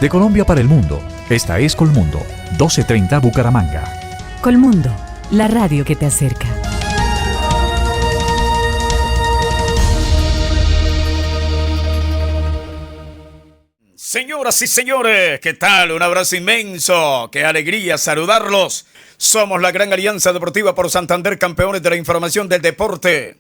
De Colombia para el mundo, esta es Colmundo, 12:30 Bucaramanga. Colmundo, la radio que te acerca. Señoras y señores, ¿qué tal? Un abrazo inmenso, qué alegría saludarlos. Somos la Gran Alianza Deportiva por Santander, campeones de la información del deporte,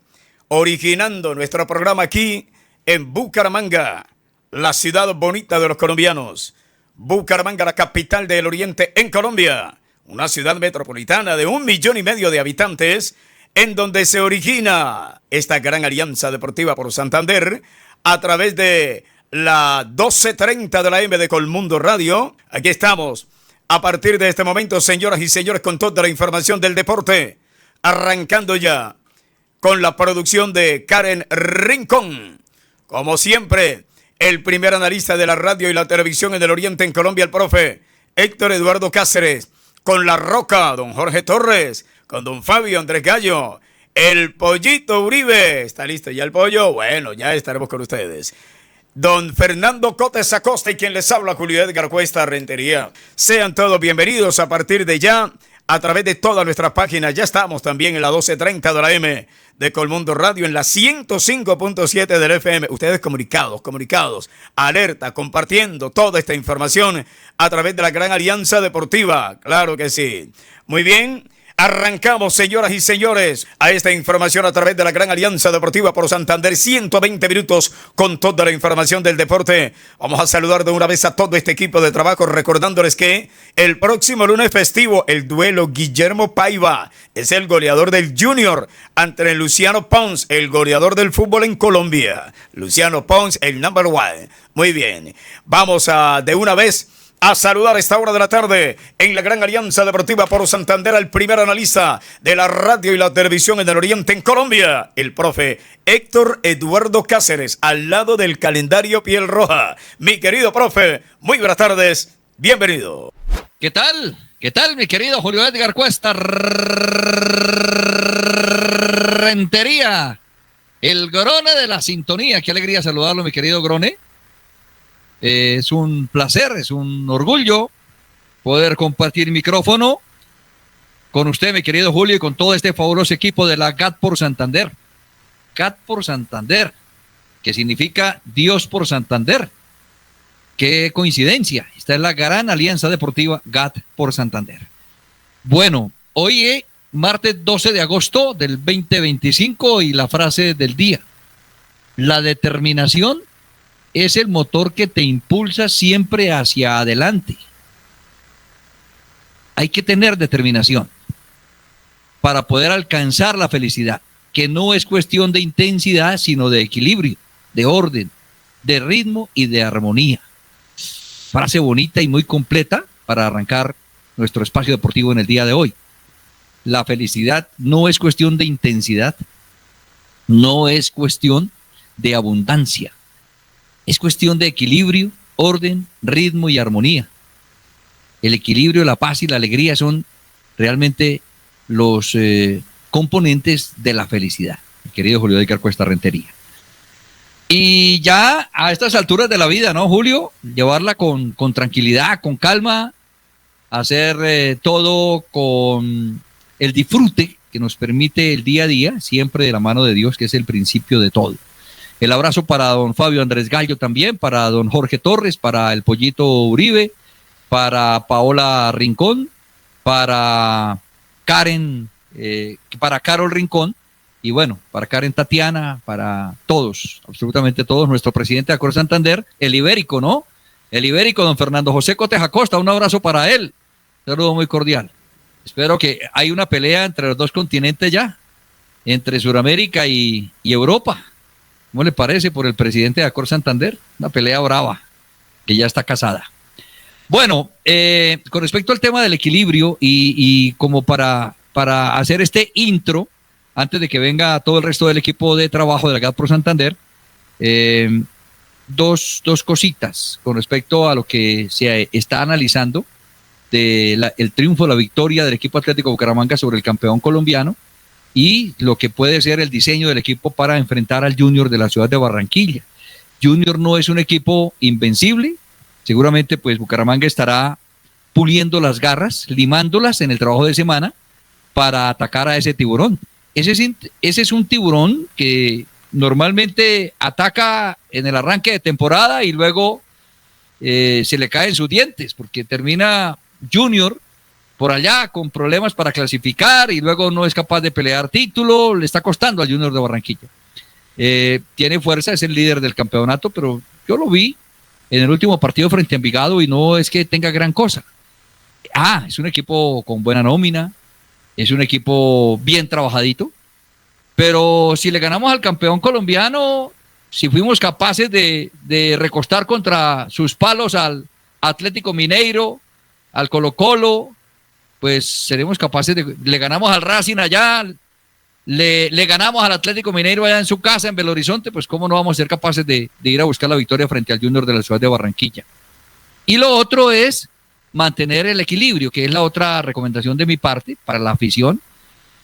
originando nuestro programa aquí en Bucaramanga, la ciudad bonita de los colombianos. Bucaramanga, la capital del oriente en Colombia, una ciudad metropolitana de 1,5 millones de habitantes, en donde se origina esta Gran Alianza Deportiva por Santander a través de la 12:30 de la M de Colmundo Radio. Aquí estamos a partir de este momento, señoras y señores, con toda la información del deporte, arrancando ya con la producción de Karen Rincón. Como siempre, el primer analista de la radio y la televisión en el oriente en Colombia, el profe Héctor Eduardo Cáceres, con La Roca, don Jorge Torres, con don Fabio Andrés Gallo, el Pollito Uribe. ¿Está listo ya el pollo? Bueno, ya estaremos con ustedes. Don Fernando Cotes Acosta y quien les habla, Julio Edgar Cuesta Rentería. Sean todos bienvenidos a partir de ya a través de todas nuestras páginas. Ya estamos también en la 12:30 de la M de Colmundo Radio, en la 105.7 del FM. Ustedes comunicados, alerta, compartiendo toda esta información a través de la Gran Alianza Deportiva. Claro que sí. Muy bien. Arrancamos, señoras y señores, a esta información a través de la Gran Alianza Deportiva por Santander. 120 minutos con toda la información del deporte. Vamos a saludar de una vez a todo este equipo de trabajo, recordándoles que el próximo lunes festivo, el duelo Guillermo Paiva es el goleador del Junior ante el Luciano Pons, el goleador del fútbol en Colombia. Luciano Pons, el number one. Muy bien, vamos a de una vez a saludar a esta hora de la tarde en la Gran Alianza Deportiva por Santander al primer analista de la radio y la televisión en el oriente en Colombia, el profe Héctor Eduardo Cáceres, al lado del calendario piel roja. Mi querido profe, muy buenas tardes, bienvenido. ¿Qué tal? ¿Qué tal, mi querido Julio Edgar Cuesta Rentería? El Grone de la sintonía. Qué alegría saludarlo, mi querido Grone. Es un placer, es un orgullo poder compartir micrófono con usted, mi querido Julio, y con todo este fabuloso equipo de la GAT por Santander. GAT por Santander, que significa Dios por Santander. Qué coincidencia. Esta es la Gran Alianza Deportiva GAT por Santander. Bueno, hoy es martes 12 de agosto del 2025 y la frase del día: la determinación es el motor que te impulsa siempre hacia adelante. Hay que tener determinación para poder alcanzar la felicidad, que no es cuestión de intensidad, sino de equilibrio, de orden, de ritmo y de armonía. Frase bonita y muy completa para arrancar nuestro espacio deportivo en el día de hoy. La felicidad no es cuestión de intensidad, no es cuestión de abundancia. Es cuestión de equilibrio, orden, ritmo y armonía. El equilibrio, la paz y la alegría son realmente los componentes de la felicidad, mi querido Julio Edgar Cuesta Rentería. Y ya a estas alturas de la vida, ¿no, Julio? Llevarla con tranquilidad, con calma, hacer todo con el disfrute que nos permite el día a día, siempre de la mano de Dios, que es el principio de todo. El abrazo para don Fabio Andrés Gallo también, para don Jorge Torres, para el Pollito Uribe, para Paola Rincón, para Karen, para Carol Rincón, y bueno, para Karen Tatiana, para todos, absolutamente todos, nuestro presidente de Acor Santander, el Ibérico, ¿no? El Ibérico, don Fernando José Cotes Acosta, un abrazo para él, un saludo muy cordial. Espero que hay una pelea entre los dos continentes ya, entre Sudamérica y Europa. ¿Cómo le parece por el presidente de Acor Santander? Una pelea brava, que ya está casada. Bueno, con respecto al tema del equilibrio y como para hacer este intro, antes de que venga todo el resto del equipo de trabajo de la GAT por Santander, dos cositas con respecto a lo que se está analizando el triunfo, la victoria del equipo Atlético Bucaramanga sobre el campeón colombiano, y lo que puede ser el diseño del equipo para enfrentar al Junior de la ciudad de Barranquilla. Junior no es un equipo invencible, Seguramente pues Bucaramanga estará puliendo las garras, limándolas en el trabajo de semana para atacar a ese tiburón. Ese es un tiburón que normalmente ataca en el arranque de temporada y luego se le caen sus dientes, porque termina Junior por allá con problemas para clasificar y luego no es capaz de pelear título, le está costando al Junior de Barranquilla. Tiene fuerza, es el líder del campeonato, pero yo lo vi en el último partido frente a Envigado y no es que tenga gran cosa. Es un equipo con buena nómina, es un equipo bien trabajadito, pero si le ganamos al campeón colombiano, si fuimos capaces de recostar contra sus palos al Atlético Mineiro, al Colo-Colo, pues seremos capaces le ganamos al Racing allá, le ganamos al Atlético Mineiro allá en su casa, en Belo Horizonte, pues cómo no vamos a ser capaces de ir a buscar la victoria frente al Junior de la ciudad de Barranquilla. Y lo otro es mantener el equilibrio, que es la otra recomendación de mi parte para la afición.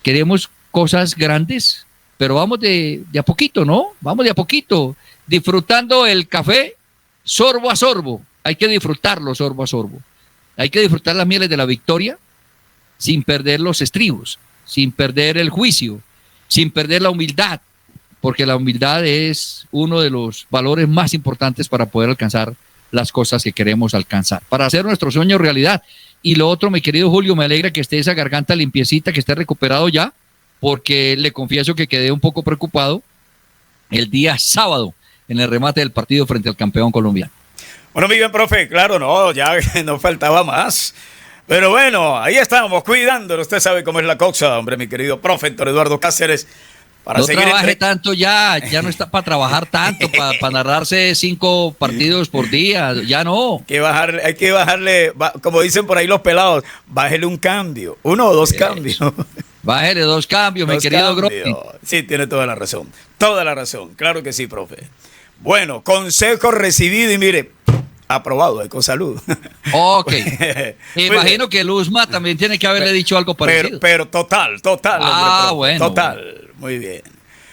Queremos cosas grandes, pero vamos de a poquito, ¿no? Vamos de a poquito, disfrutando el café sorbo a sorbo. Hay que disfrutarlo sorbo a sorbo. Hay que disfrutar las mieles de la victoria sin perder los estribos, sin perder el juicio, sin perder la humildad, porque la humildad es uno de los valores más importantes para poder alcanzar las cosas que queremos alcanzar, para hacer nuestro sueño realidad. Y lo otro, mi querido Julio, me alegra que esté esa garganta limpiecita, que esté recuperado ya, porque le confieso que quedé un poco preocupado el día sábado en el remate del partido frente al campeón colombiano. Bueno, mi bien, profe, claro, no, ya no faltaba más. Pero bueno, ahí estamos, cuidándolo. Usted sabe cómo es la cosa, hombre, mi querido profe Héctor Eduardo Cáceres. Para no seguir trabaje tanto ya no está para trabajar tanto, para narrarse 5 partidos por día, ya no. Hay que bajarle, como dicen por ahí los pelados, bájele un cambio, 1 o 2 cambios. Bájele 2 cambios, mi querido Grossi. Sí, tiene toda la razón, claro que sí, profe. Bueno, consejo recibido y mire, aprobado, Ecosalud. Ok. Imagino que Luzma también tiene que haberle dicho algo parecido. Pero total. Hombre, bueno. Total, muy bien.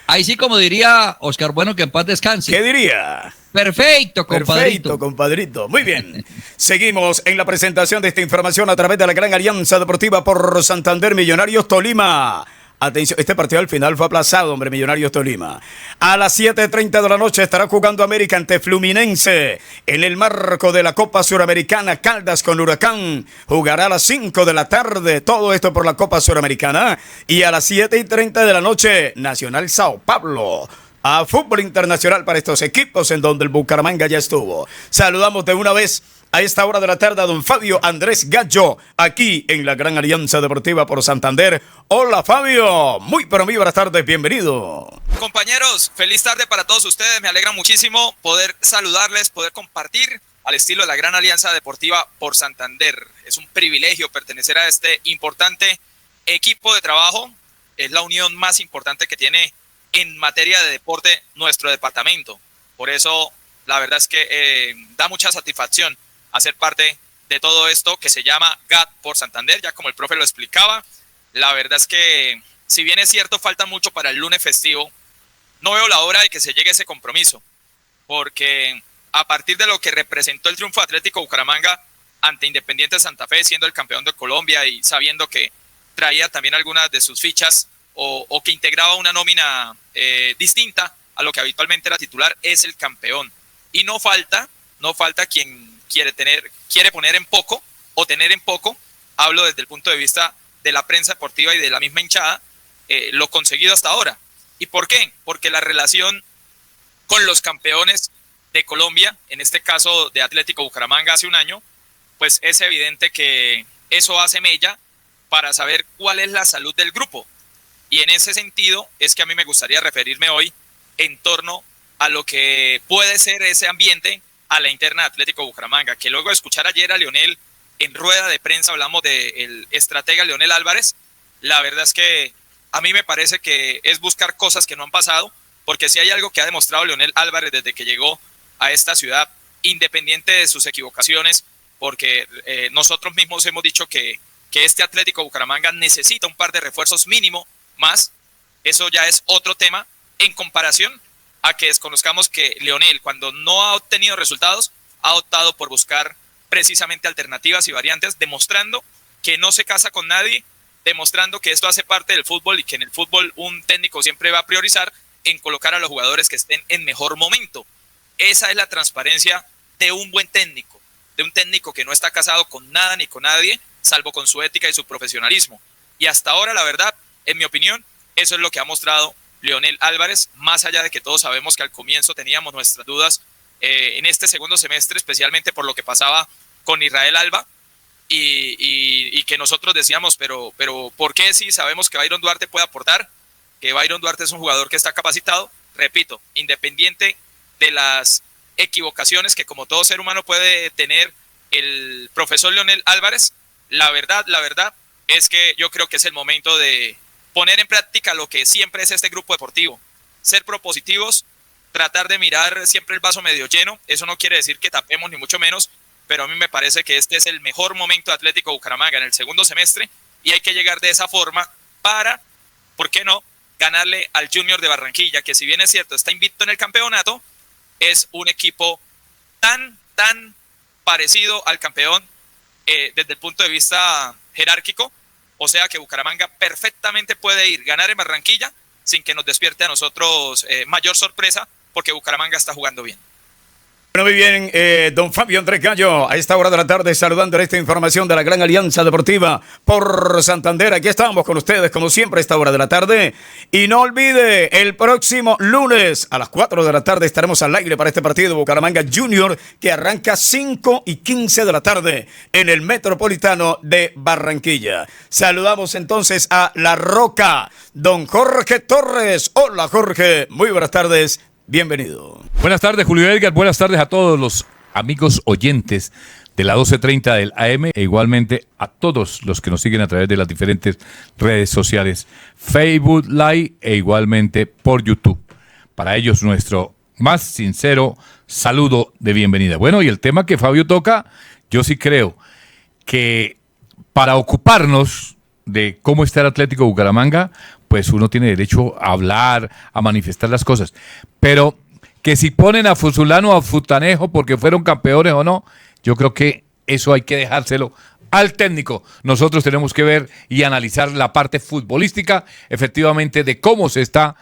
Ahí sí, como diría Oscar Bueno, que en paz descanse. ¿Qué diría? Perfecto, compadrito. Perfecto, compadrito. Muy bien. Seguimos en la presentación de esta información a través de la Gran Alianza Deportiva por Santander Millonarios Tolima. Atención, este partido al final fue aplazado, hombre, Millonarios Tolima. A las 7:30 de la noche estará jugando América ante Fluminense. En el marco de la Copa Suramericana, Caldas con Huracán. Jugará a las 5 de la tarde. Todo esto por la Copa Suramericana. Y a las 7:30 de la noche, Nacional Sao Paulo. A fútbol internacional para estos equipos en donde el Bucaramanga ya estuvo. Saludamos de una vez a esta hora de la tarde a don Fabio Andrés Gallo, aquí en la Gran Alianza Deportiva por Santander. Hola Fabio, muy buenas tardes, bienvenido. Compañeros, feliz tarde para todos ustedes, me alegra muchísimo poder saludarles, poder compartir al estilo de la Gran Alianza Deportiva por Santander. Es un privilegio pertenecer a este importante equipo de trabajo, es la unión más importante que tiene en materia de deporte nuestro departamento. Por eso la verdad es que da mucha satisfacción hacer parte de todo esto que se llama GAT por Santander, ya como el profe lo explicaba. La verdad es que, si bien es cierto, falta mucho para el lunes festivo, no veo la hora de que se llegue a ese compromiso, porque a partir de lo que representó el triunfo Atlético Bucaramanga ante Independiente Santa Fe, siendo el campeón de Colombia y sabiendo que traía también algunas de sus fichas o que integraba una nómina distinta a lo que habitualmente era titular, es el campeón. Y no falta quien quiere poner en poco o tener en poco, hablo desde el punto de vista de la prensa deportiva y de la misma hinchada, lo conseguido hasta ahora. ¿Y por qué? Porque la relación con los campeones de Colombia, en este caso de Atlético Bucaramanga hace un año, pues es evidente que eso hace mella para saber cuál es la salud del grupo. Y en ese sentido es que a mí me gustaría referirme hoy en torno a lo que puede ser ese ambiente a la interna de Atlético Bucaramanga, que luego de escuchar ayer a Leonel en rueda de prensa, hablamos del estratega Leonel Álvarez, la verdad es que a mí me parece que es buscar cosas que no han pasado, porque si hay algo que ha demostrado Leonel Álvarez desde que llegó a esta ciudad, independiente de sus equivocaciones, porque nosotros mismos hemos dicho que este Atlético Bucaramanga necesita un par de refuerzos mínimo más, eso ya es otro tema en comparación a que desconozcamos que Leonel, cuando no ha obtenido resultados, ha optado por buscar precisamente alternativas y variantes, demostrando que no se casa con nadie, demostrando que esto hace parte del fútbol y que en el fútbol un técnico siempre va a priorizar en colocar a los jugadores que estén en mejor momento. Esa es la transparencia de un buen técnico, de un técnico que no está casado con nada ni con nadie, salvo con su ética y su profesionalismo. Y hasta ahora, la verdad, en mi opinión, eso es lo que ha mostrado Leonel Álvarez, más allá de que todos sabemos que al comienzo teníamos nuestras dudas en este segundo semestre, especialmente por lo que pasaba con Israel Alba, y que nosotros decíamos, pero ¿por qué si sabemos que Byron Duarte puede aportar? Que Byron Duarte es un jugador que está capacitado, repito, independiente de las equivocaciones que como todo ser humano puede tener el profesor Leonel Álvarez, la verdad es que yo creo que es el momento de poner en práctica lo que siempre es este grupo deportivo, ser propositivos, tratar de mirar siempre el vaso medio lleno. Eso no quiere decir que tapemos ni mucho menos, pero a mí me parece que este es el mejor momento de Atlético Bucaramanga en el segundo semestre y hay que llegar de esa forma para, ¿por qué no?, ganarle al Junior de Barranquilla, que si bien es cierto está invicto en el campeonato, es un equipo tan parecido al campeón desde el punto de vista jerárquico, o sea que Bucaramanga perfectamente puede ir, ganar en Barranquilla sin que nos despierte a nosotros mayor sorpresa, porque Bucaramanga está jugando bien. Bueno, muy bien, don Fabio Andrés Gallo, a esta hora de la tarde saludando esta información de la Gran Alianza Deportiva por Santander. Aquí estamos con ustedes, como siempre, a esta hora de la tarde. Y no olvide, el próximo lunes a las 4 de la tarde estaremos al aire para este partido Bucaramanga Junior, que arranca 5:15 de la tarde en el Metropolitano de Barranquilla. Saludamos entonces a La Roca, don Jorge Torres. Hola, Jorge, muy buenas tardes. Bienvenido. Buenas tardes, Julio Edgar. Buenas tardes a todos los amigos oyentes de la 1230 del AM e igualmente a todos los que nos siguen a través de las diferentes redes sociales, Facebook Live e igualmente por YouTube. Para ellos nuestro más sincero saludo de bienvenida. Bueno, y el tema que Fabio toca, yo sí creo que para ocuparnos de cómo está el Atlético Bucaramanga, pues uno tiene derecho a hablar, a manifestar las cosas. Pero que si ponen a Fusulano o a Futanejo porque fueron campeones o no, yo creo que eso hay que dejárselo al técnico. Nosotros tenemos que ver y analizar la parte futbolística, efectivamente, de cómo está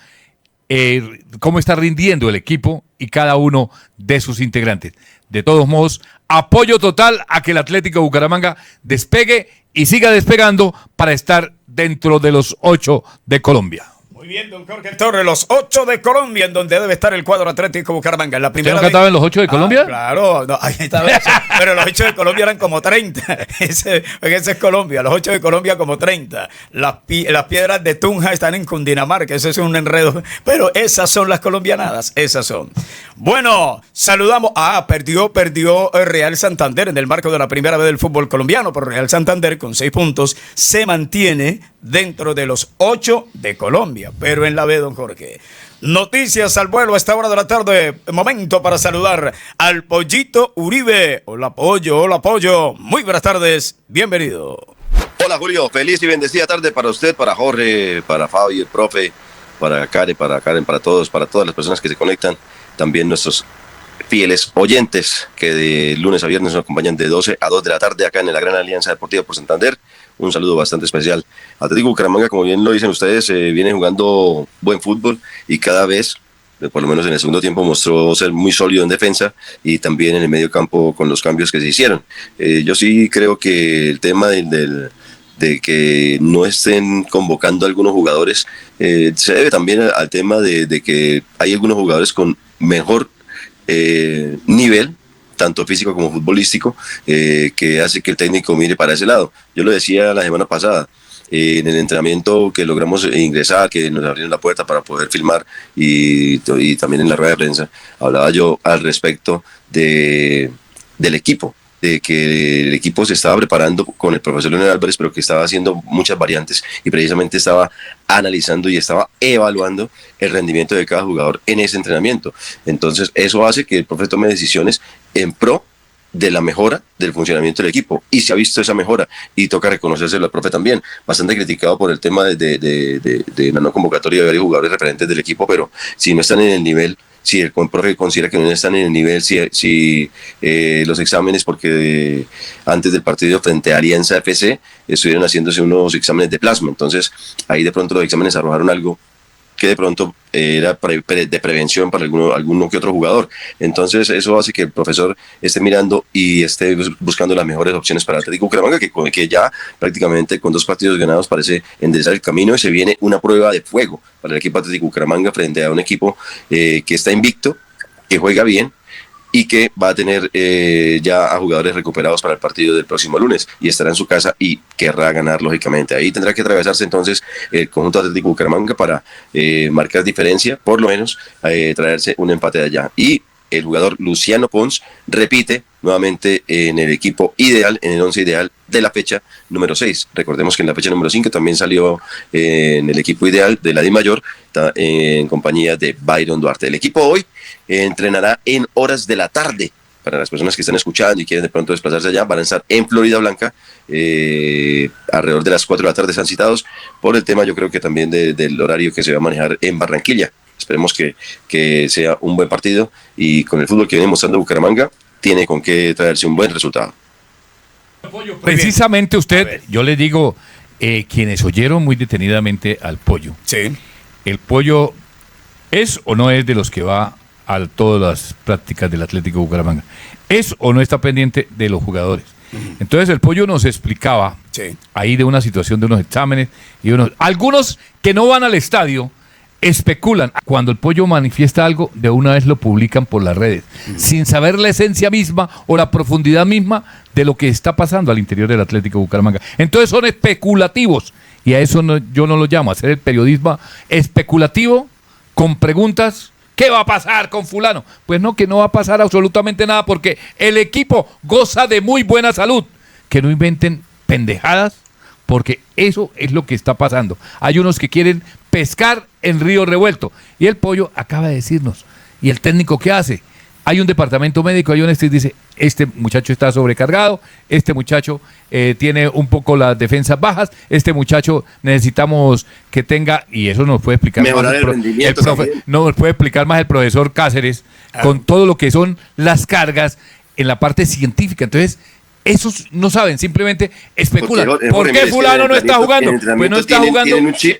rindiendo el equipo y cada uno de sus integrantes. De todos modos, apoyo total a que el Atlético Bucaramanga despegue y siga despegando para estar dentro de los 8 de Colombia. Muy bien, don Jorge Torres, los 8 de Colombia, en donde debe estar el cuadro Atlético Bucaramanga. La primera ¿Usted no cantaba en los 8 de Colombia? Claro, no, ahí estaba eso. Pero los 8 de Colombia eran como 30. Ese es Colombia, los 8 de Colombia como 30. Las piedras de Tunja están en Cundinamarca, eso es un enredo. Pero esas son las colombianadas, esas son. Bueno, saludamos. Perdió Real Santander en el marco de la primera vez del fútbol colombiano, pero Real Santander con 6 puntos se mantiene dentro de los 8 de Colombia. Pero en la B, don Jorge. Noticias al vuelo a esta hora de la tarde. Momento para saludar al Pollito Uribe. Hola, Pollo. Muy buenas tardes. Bienvenido. Hola, Julio. Feliz y bendecida tarde para usted, para Jorge, para Fabio, el profe, para Karen, para todos, para todas las personas que se conectan. También nuestros fieles oyentes que de lunes a viernes nos acompañan de 12 a 2 de la tarde acá en la Gran Alianza Deportiva por Santander. Un saludo bastante especial. Atlético Bucaramanga, como bien lo dicen ustedes, viene jugando buen fútbol y cada vez, por lo menos en el segundo tiempo, mostró ser muy sólido en defensa y también en el medio campo con los cambios que se hicieron. Yo sí creo que el tema de que no estén convocando a algunos jugadores se debe también al tema de que hay algunos jugadores con mejor nivel, tanto físico como futbolístico, que hace que el técnico mire para ese lado. Yo lo decía la semana pasada, en el entrenamiento que logramos ingresar, que nos abrieron la puerta para poder filmar y también en la rueda de prensa, hablaba yo al respecto del equipo, de que el equipo se estaba preparando con el profesor Leonel Álvarez, pero que estaba haciendo muchas variantes y precisamente estaba analizando y estaba evaluando el rendimiento de cada jugador en ese entrenamiento. Entonces eso hace que el profe tome decisiones en pro de la mejora del funcionamiento del equipo, y se ha visto esa mejora y toca reconocérselo al profe también, bastante criticado por el tema de la no convocatoria de varios jugadores referentes del equipo, pero si no están en el nivel, si el profe considera que no están en el nivel, si los exámenes, porque antes del partido frente a Alianza FC estuvieron haciéndose unos exámenes de plasma, entonces ahí de pronto los exámenes arrojaron algo que de pronto era de prevención para alguno que otro jugador. Entonces eso hace que el profesor esté mirando y esté buscando las mejores opciones para el Atlético Bucaramanga, que ya prácticamente con 2 partidos ganados parece enderezar el camino, y se viene una prueba de fuego para el equipo Atlético Bucaramanga frente a un equipo que está invicto, que juega bien y que va a tener ya a jugadores recuperados para el partido del próximo lunes, y estará en su casa y querrá ganar lógicamente. Ahí tendrá que atravesarse entonces el conjunto Atlético Bucaramanga para marcar diferencia, por lo menos traerse un empate de allá. Y el jugador Luciano Pons repite nuevamente en el equipo ideal, en el 11 ideal de la fecha número 6. Recordemos que en la fecha número 5 también salió en el equipo ideal de la DIMAYOR en compañía de Byron Duarte. El equipo hoy entrenará en horas de la tarde. Para las personas que están escuchando y quieren de pronto desplazarse allá, van a estar en Florida Blanca, alrededor de las 4 de la tarde están citados, por el tema yo creo que también del horario que se va a manejar en Barranquilla. Esperemos que sea un buen partido, y con el fútbol que viene mostrando Bucaramanga, tiene con qué traerse un buen resultado. Precisamente usted, yo le digo, quienes oyeron muy detenidamente al Pollo, Sí. ¿el Pollo es o no es de los que va a todas las prácticas del Atlético Bucaramanga? ¿Es o no está pendiente de los jugadores? Entonces el Pollo nos explicaba ahí de una situación de unos exámenes y algunos que no van al estadio especulan. Cuando el Pollo manifiesta algo, de una vez lo publican por las redes, sin saber la esencia misma o la profundidad misma de lo que está pasando al interior del Atlético Bucaramanga. Entonces son especulativos, y a eso yo no lo llamo hacer el periodismo especulativo con preguntas. ¿Qué va a pasar con fulano? Pues no, que no va a pasar absolutamente nada, porque el equipo goza de muy buena salud. Que no inventen pendejadas, porque eso es lo que está pasando. Hay unos que quieren pescar en río revuelto, y el Pollo acaba de decirnos, ¿y el técnico qué hace? Hay un departamento médico, hay un dice, este muchacho está sobrecargado, este muchacho tiene un poco las defensas bajas, este muchacho necesitamos que tenga, y eso nos puede explicar mejorar más el rendimiento nos puede explicar más el profesor Cáceres, con todo lo que son las cargas en la parte científica. Entonces, esos no saben, simplemente especulan. ¿Por qué fulano no está jugando? Pues no está jugando. Tienen un chip.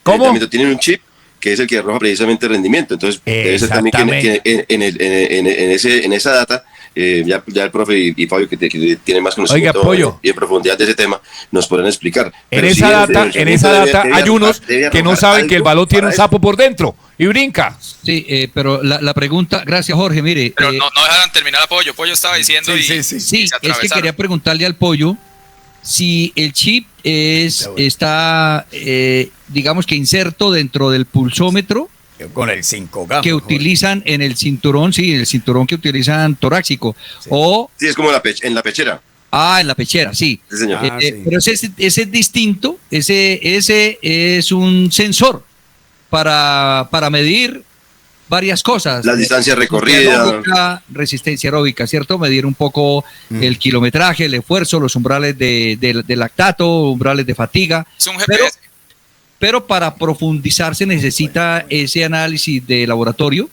¿Cómo? Tienen un chip que es el que arroja precisamente el rendimiento. Entonces, debe ser también que en esa data, ya el profe y Fabio, que tienen más conocimiento y en profundidad de ese tema, nos podrán explicar. En esa data hay unos que no saben que el balón tiene un sapo por dentro y brinca. Sí, pero la pregunta, gracias Jorge, mire. Pero no dejaran terminar a Pollo. Pollo estaba diciendo Sí, es que quería preguntarle al Pollo si el chip está digamos que inserto dentro del pulsómetro con el 5G que utilizan en el cinturón, el cinturón que utilizan torácico, o es como en la pechera. En la pechera, sí. Sí, señor. Pero ese es distinto, ese es un sensor para medir varias cosas. La distancia recorrida. Resistencia aeróbica, ¿cierto? Medir un poco el kilometraje, el esfuerzo, los umbrales de lactato, umbrales de fatiga. Es un GPS. Pero para profundizar se necesita ese análisis de laboratorio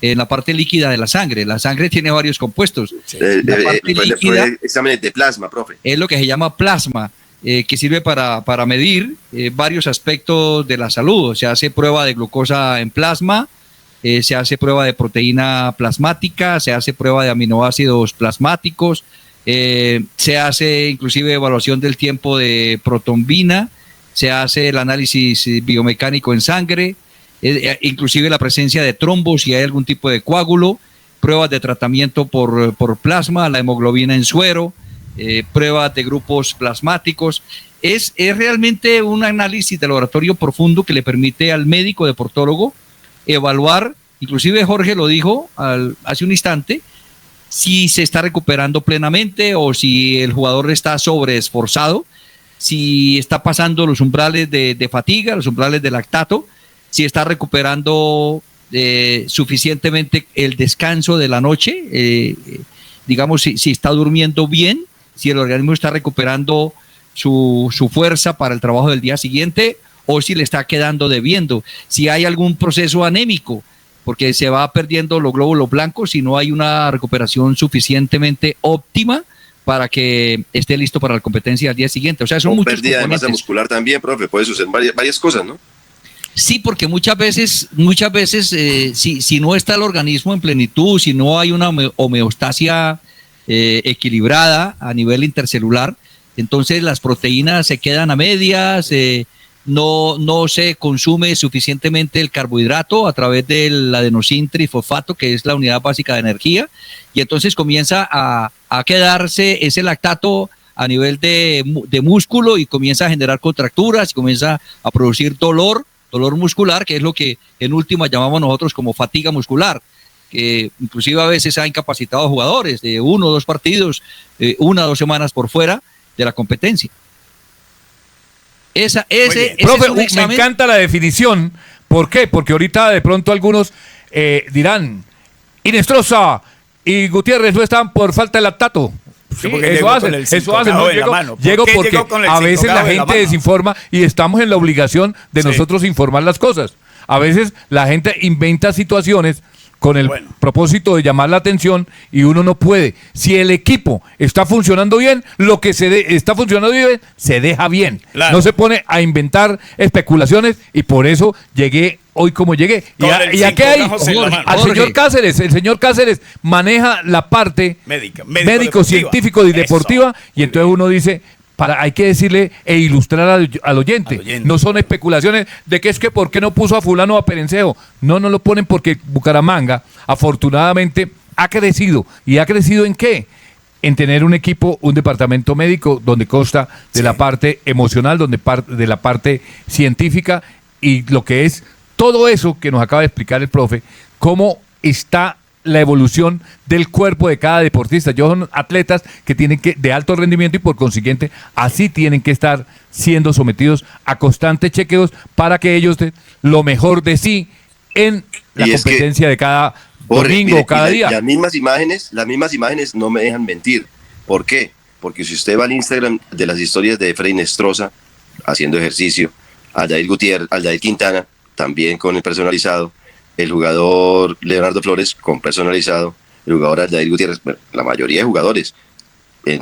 en la parte líquida de la sangre. La sangre tiene varios compuestos. La parte líquida, exámenes de plasma, profe. Es lo que se llama plasma, que sirve para medir varios aspectos de la salud. Se hace prueba de glucosa en plasma, se hace prueba de proteína plasmática, se hace prueba de aminoácidos plasmáticos, se hace inclusive evaluación del tiempo de protombina, se hace el análisis biomecánico en sangre, inclusive la presencia de trombos, si hay algún tipo de coágulo, pruebas de tratamiento por plasma, la hemoglobina en suero, pruebas de grupos plasmáticos. Es realmente un análisis de laboratorio profundo que le permite al médico deportólogo evaluar, inclusive Jorge lo dijo hace un instante, si se está recuperando plenamente o si el jugador está sobreesforzado, si está pasando los umbrales de fatiga, los umbrales de lactato, si está recuperando suficientemente el descanso de la noche, digamos, si está durmiendo bien, si el organismo está recuperando su fuerza para el trabajo del día siguiente, o si le está quedando debiendo, si hay algún proceso anémico, porque se va perdiendo los glóbulos blancos si no hay una recuperación suficientemente óptima para que esté listo para la competencia al día siguiente. O sea, son muchos pérdida de masa muscular también, profe, puede suceder varias cosas, ¿no? Sí, porque muchas veces si no está el organismo en plenitud, si no hay una homeostasia equilibrada a nivel intercelular, entonces las proteínas se quedan a medias, no se consume suficientemente el carbohidrato a través del adenosín trifosfato, que es la unidad básica de energía, y entonces comienza a quedarse ese lactato a nivel de músculo y comienza a generar contracturas, y comienza a producir dolor muscular, que es lo que en última llamamos nosotros como fatiga muscular, que inclusive a veces ha incapacitado a jugadores de 1 o 2 partidos, 1 o 2 semanas por fuera de la competencia. Ese profe, es un examen. me encanta la definición. ¿Por qué? Porque ahorita de pronto algunos dirán, Inestrosa y Gutiérrez no están por falta de lactato. Sí, eso hacen, no llego porque a veces la gente desinforma y estamos en la obligación de nosotros informar las cosas. A veces la gente inventa situaciones con el propósito de llamar la atención y uno no puede. Si el equipo está funcionando bien, lo que está funcionando bien se deja bien. Claro. No se pone a inventar especulaciones y por eso llegué hoy como llegué. Y aquí hay al señor Cáceres. El señor Cáceres maneja la parte médico científico y deportiva y entonces uno dice... hay que decirle e ilustrar al oyente. No son especulaciones de que es que por qué no puso a fulano o a Perencejo. No lo ponen porque Bucaramanga afortunadamente ha crecido. ¿Y ha crecido en qué? En tener un equipo, un departamento médico donde consta de la parte emocional, de la parte científica y lo que es todo eso que nos acaba de explicar el profe, cómo está la evolución del cuerpo de cada deportista. Son atletas que tienen de alto rendimiento y por consiguiente así tienen que estar siendo sometidos a constantes chequeos para que ellos den lo mejor de sí en la competencia de cada domingo o cada día. Las mismas imágenes no me dejan mentir. ¿Por qué? Porque si usted va al Instagram de las historias de Efraín Inestrosa haciendo ejercicio, Aldair Gutiérrez, Aldair Quintana también con el personalizado, el jugador Leonardo Flores con personalizado, el jugador Aldair Gutiérrez, la mayoría de jugadores,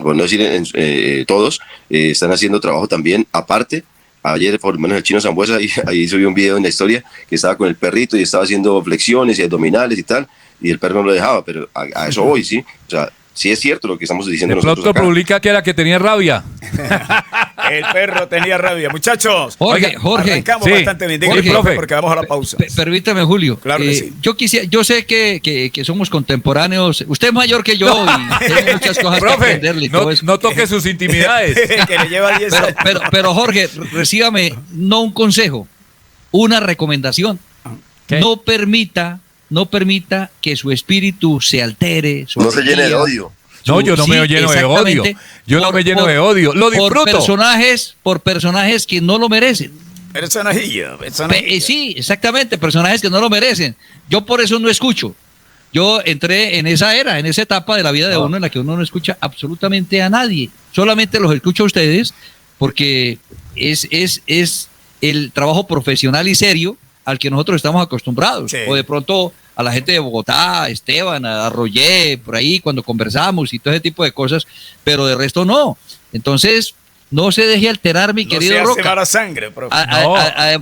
por no decir todos, están haciendo trabajo también aparte. Ayer por lo menos el Chino Zambuesa ahí subió un video en la historia que estaba con el perrito y estaba haciendo flexiones y abdominales y tal, y el perro no lo dejaba, pero a eso voy, ¿sí? O sea, sí es cierto lo que estamos diciendo nosotros acá. De pronto publica que era que tenía rabia. El perro tenía rabia. Muchachos, Jorge, arrancamos bastante bien. Dígale, profe, porque vamos a la pausa. Permítame, Julio. Claro que sí. Yo sé que somos contemporáneos. Usted es mayor que yo y tengo muchas cosas que aprenderle. No toque sus intimidades. Que le lleva 10 años. Pero Jorge, recíbame no un consejo, una recomendación. ¿Qué? No permita que su espíritu se altere. No se llene de odio. No, yo no me lleno de odio. Yo no me lleno de odio. Lo disfruto. Por personajes que no lo merecen. Personajillo. Sí, exactamente, personajes que no lo merecen. Yo por eso no escucho. Yo entré en esa era, en esa etapa de la vida de uno en la que uno no escucha absolutamente a nadie. Solamente los escucho a ustedes porque es el trabajo profesional y serio al que nosotros estamos acostumbrados. Sí. O de pronto a la gente de Bogotá, a Esteban, a Roger, por ahí cuando conversamos y todo ese tipo de cosas, pero de resto no. Entonces, no se deje alterar, mi querido Roca. No se hace mala sangre, profe.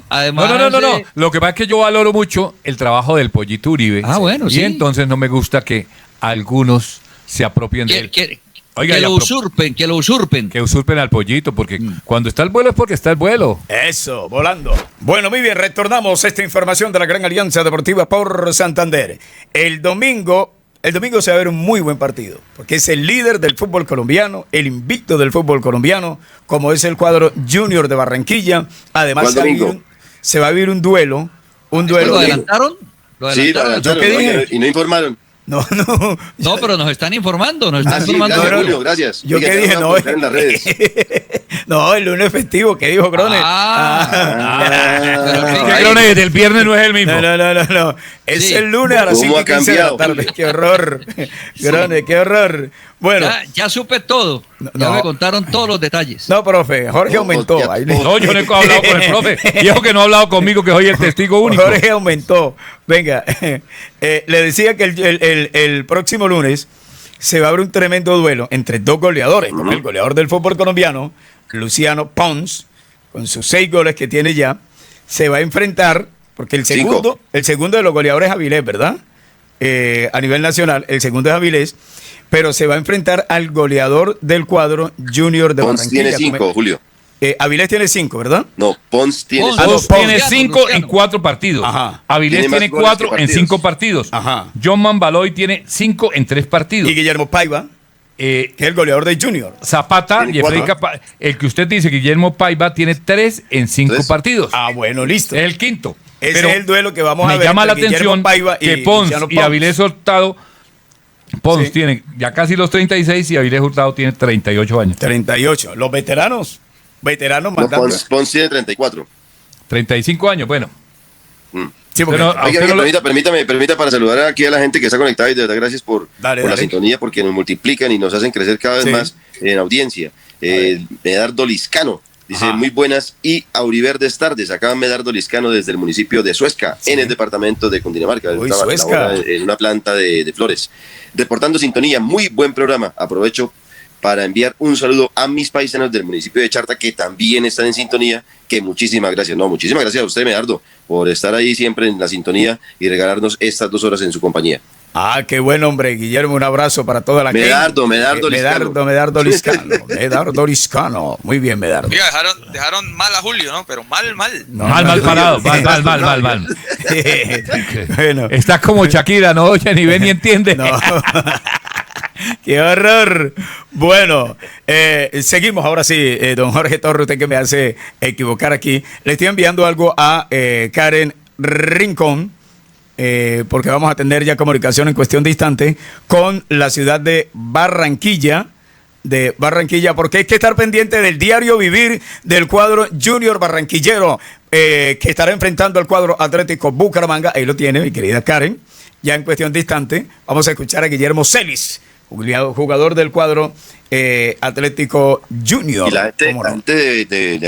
Además, no. Lo que pasa es que yo valoro mucho el trabajo del Pollito Uribe. Bueno, y entonces no me gusta que algunos se apropien de él. Oiga, que lo usurpen. Que usurpen al Pollito, porque cuando está el vuelo es porque está el vuelo. Eso, volando. Bueno, muy bien, retornamos a esta información de la Gran Alianza Deportiva por Santander. El domingo se va a ver un muy buen partido, porque es el líder del fútbol colombiano, el invicto del fútbol colombiano, como es el cuadro Junior de Barranquilla. Además, se va a vivir un duelo. ¿Lo adelantaron? Sí, lo adelantaron. Y no informaron. No, pero nos están informando. Gracias, Julio, gracias. Yo que dije, no. En las redes. No, el lunes festivo, ¿qué dijo Grone? ¿Qué Grone? Desde el viernes no es el mismo. No. Es Sí. el lunes a las ¿Cómo 5:15 de la tarde. Qué horror. Grone, qué horror. Bueno. Ya supe todo. Ya No. me contaron todos los detalles. No, profe, Jorge aumentó. ya- Ahí No, yo no he hablado con el profe. Dijo que no ha hablado conmigo, que soy el testigo único. Jorge aumentó. Venga, le decía que el próximo lunes se va a abrir un tremendo duelo entre dos goleadores, como el goleador del fútbol colombiano, Luciano Pons, con sus 6 goles que tiene ya, se va a enfrentar, porque el segundo de los goleadores es Avilés, ¿verdad? A nivel nacional, el segundo es Avilés, pero se va a enfrentar al goleador del cuadro Junior de Pons Barranquilla. tiene 5, Julio. Avilés tiene 5, ¿verdad? No, Pons tiene Pons. Ah, no, Pons Pons. tiene 5 en Luciano. 4 partidos. Ajá. Avilés Tiene más tiene goles 4 que en partidos. 5 partidos. Ajá. John Manbaloy tiene 5 en 3 partidos. Y Guillermo Paiva, que es el goleador de Junior. Zapata, Tiene 4. el que usted dice, Guillermo Paiva, tiene 3 en 5 Tres. partidos. Ah, bueno, listo. Es el quinto. Ese Pero es el duelo que vamos a me ver. llama la entre Guillermo atención Paiva que y Pons Luciano y Pons. Avilés Hurtado. Pons Sí. tiene ya casi los 36 y Avilés Hurtado tiene 38 años. 38. Los veteranos No, mandando. Pons tiene 34. 35 años, bueno. Sí, porque- Pero- ¿A Oiga, usted no lo- permítame para saludar aquí a la gente que está conectada y de verdad gracias por la Dale. sintonía porque nos multiplican y nos hacen crecer cada vez Sí. más en audiencia. Medardo Liscano dice Ajá. muy buenas y auriverdes tardes. Acá Medardo Liscano desde el municipio de Suezca, en el departamento de Cundinamarca. Uy, Estaba Suezca. labora en una planta de flores. Reportando sintonía, muy buen programa. Aprovecho para enviar un saludo a mis paisanos del municipio de Charta que también están en sintonía, que muchísimas gracias. No, muchísimas gracias a usted, Medardo, por estar ahí siempre en la sintonía y regalarnos estas 2 horas en su compañía. Ah, qué buen hombre, Guillermo. Un abrazo para toda la Medardo, gente. Medardo Liscano. Medardo Liscano. Medardo Liscano. Muy bien, Medardo. Oiga, dejaron mal a Julio, ¿no? Pero mal. No, mal no, parado. no, Mal. Bueno, Está como Shakira, no oye, ni ve ni entiende. no. ¡Qué horror! Bueno, seguimos ahora sí, don Jorge Torres, usted que me hace equivocar aquí. Le estoy enviando algo a Karen Rincón, porque vamos a tener ya comunicación en cuestión de instante con la ciudad de Barranquilla, porque hay que estar pendiente del diario vivir del cuadro Junior Barranquillero, que estará enfrentando al cuadro Atlético Bucaramanga. Ahí lo tiene, mi querida Karen. Ya en cuestión de instante, vamos a escuchar a Guillermo Celis, jugador del cuadro Atlético Junior. Y la ¿Cómo no? gente de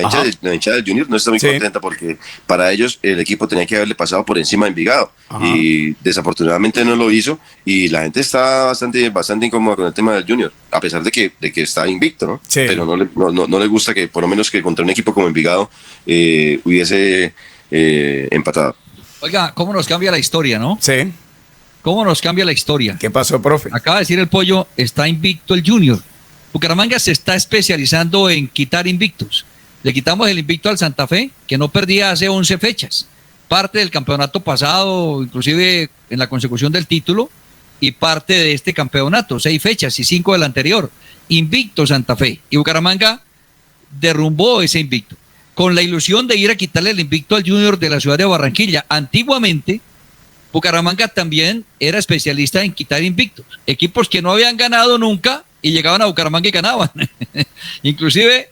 la hinchada del Junior no está muy Sí. contenta porque para ellos el equipo tenía que haberle pasado por encima a Envigado Ajá. y desafortunadamente no lo hizo y la gente está bastante incómoda con el tema del Junior, a pesar de que está invicto, ¿no? Sí. Pero no le gusta que por lo menos que contra un equipo como Envigado hubiese empatado. Oiga, ¿cómo nos cambia la historia, no? Sí. ¿Cómo nos cambia la historia? ¿Qué pasó, profe? Acaba de decir el Pollo, está invicto el Junior. Bucaramanga se está especializando en quitar invictos. Le quitamos el invicto al Santa Fe, que no perdía hace 11 fechas. Parte del campeonato pasado, inclusive en la consecución del título, y parte de este campeonato, 6 fechas y 5 del anterior. Invicto Santa Fe. Y Bucaramanga derrumbó ese invicto, con la ilusión de ir a quitarle el invicto al Junior de la ciudad de Barranquilla. Antiguamente, Bucaramanga también era especialista en quitar invictos. Equipos que no habían ganado nunca y llegaban a Bucaramanga y ganaban. Inclusive,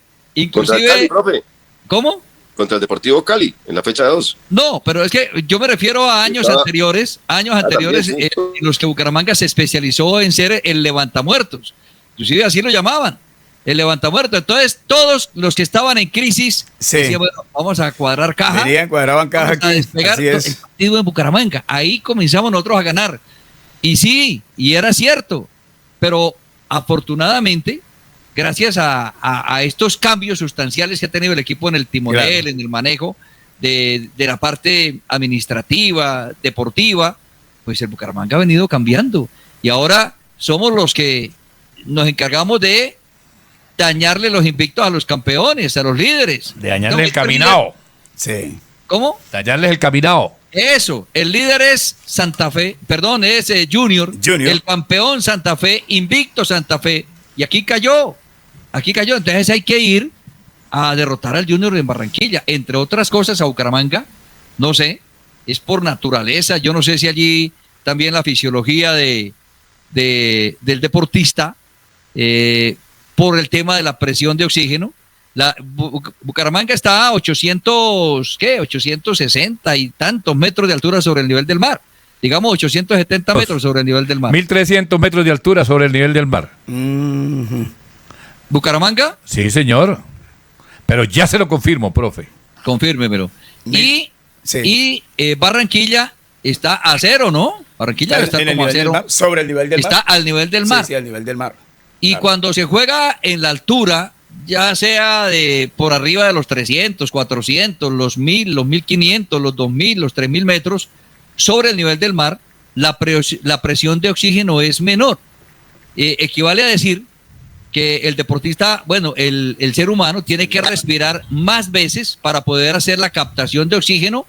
Contra el Cali, profe. ¿cómo? Contra el Deportivo Cali en la fecha 2. No, pero es que yo me refiero a años Estaba- anteriores también, sí. en los que Bucaramanga se especializó en ser el levantamuertos. Inclusive así lo llamaban, el levantamuertos. Entonces, todos los que estaban en crisis Sí. decían, bueno, vamos a cuadrar caja. Venían, cuadraban caja Vamos a aquí. despegar Así el es. partido en Bucaramanga. Ahí comenzamos nosotros a ganar. Y sí, y era cierto. Pero afortunadamente, gracias a estos cambios sustanciales que ha tenido el equipo en el timonel, Claro. en el manejo de la parte administrativa, deportiva, pues el Bucaramanga ha venido cambiando. Y ahora somos los que nos encargamos de dañarle los invictos a los campeones, a los líderes. De dañarle No, el caminado. Sí. ¿Cómo? Dañarles el caminado. Eso, el líder es Santa Fe, perdón, es Junior, Junior. el campeón Santa Fe, invicto Santa Fe, y aquí cayó, entonces hay que ir a derrotar al Junior en Barranquilla, entre otras cosas a Bucaramanga, no sé, es por naturaleza, yo no sé si allí también la fisiología del deportista, por el tema de la presión de oxígeno, Bucaramanga está a 860 y tantos metros de altura sobre el nivel del mar. Digamos 870 metros sobre el nivel del mar. 1.300 metros de altura sobre el nivel del mar. ¿Bucaramanga? Sí, señor. Pero ya se lo confirmo, profe. Confírmemelo. Y Barranquilla está a cero, ¿no? Barranquilla está como a cero. Sobre el nivel del mar. Está al nivel del mar. Sí, al nivel del mar. Y claro, cuando se juega en la altura, ya sea de por arriba de los 300, 400, los 1000, los 1500, los 2000, los 3000 metros, sobre el nivel del mar, la presión de oxígeno es menor. Equivale a decir que el deportista, bueno, el ser humano tiene que respirar más veces para poder hacer la captación de oxígeno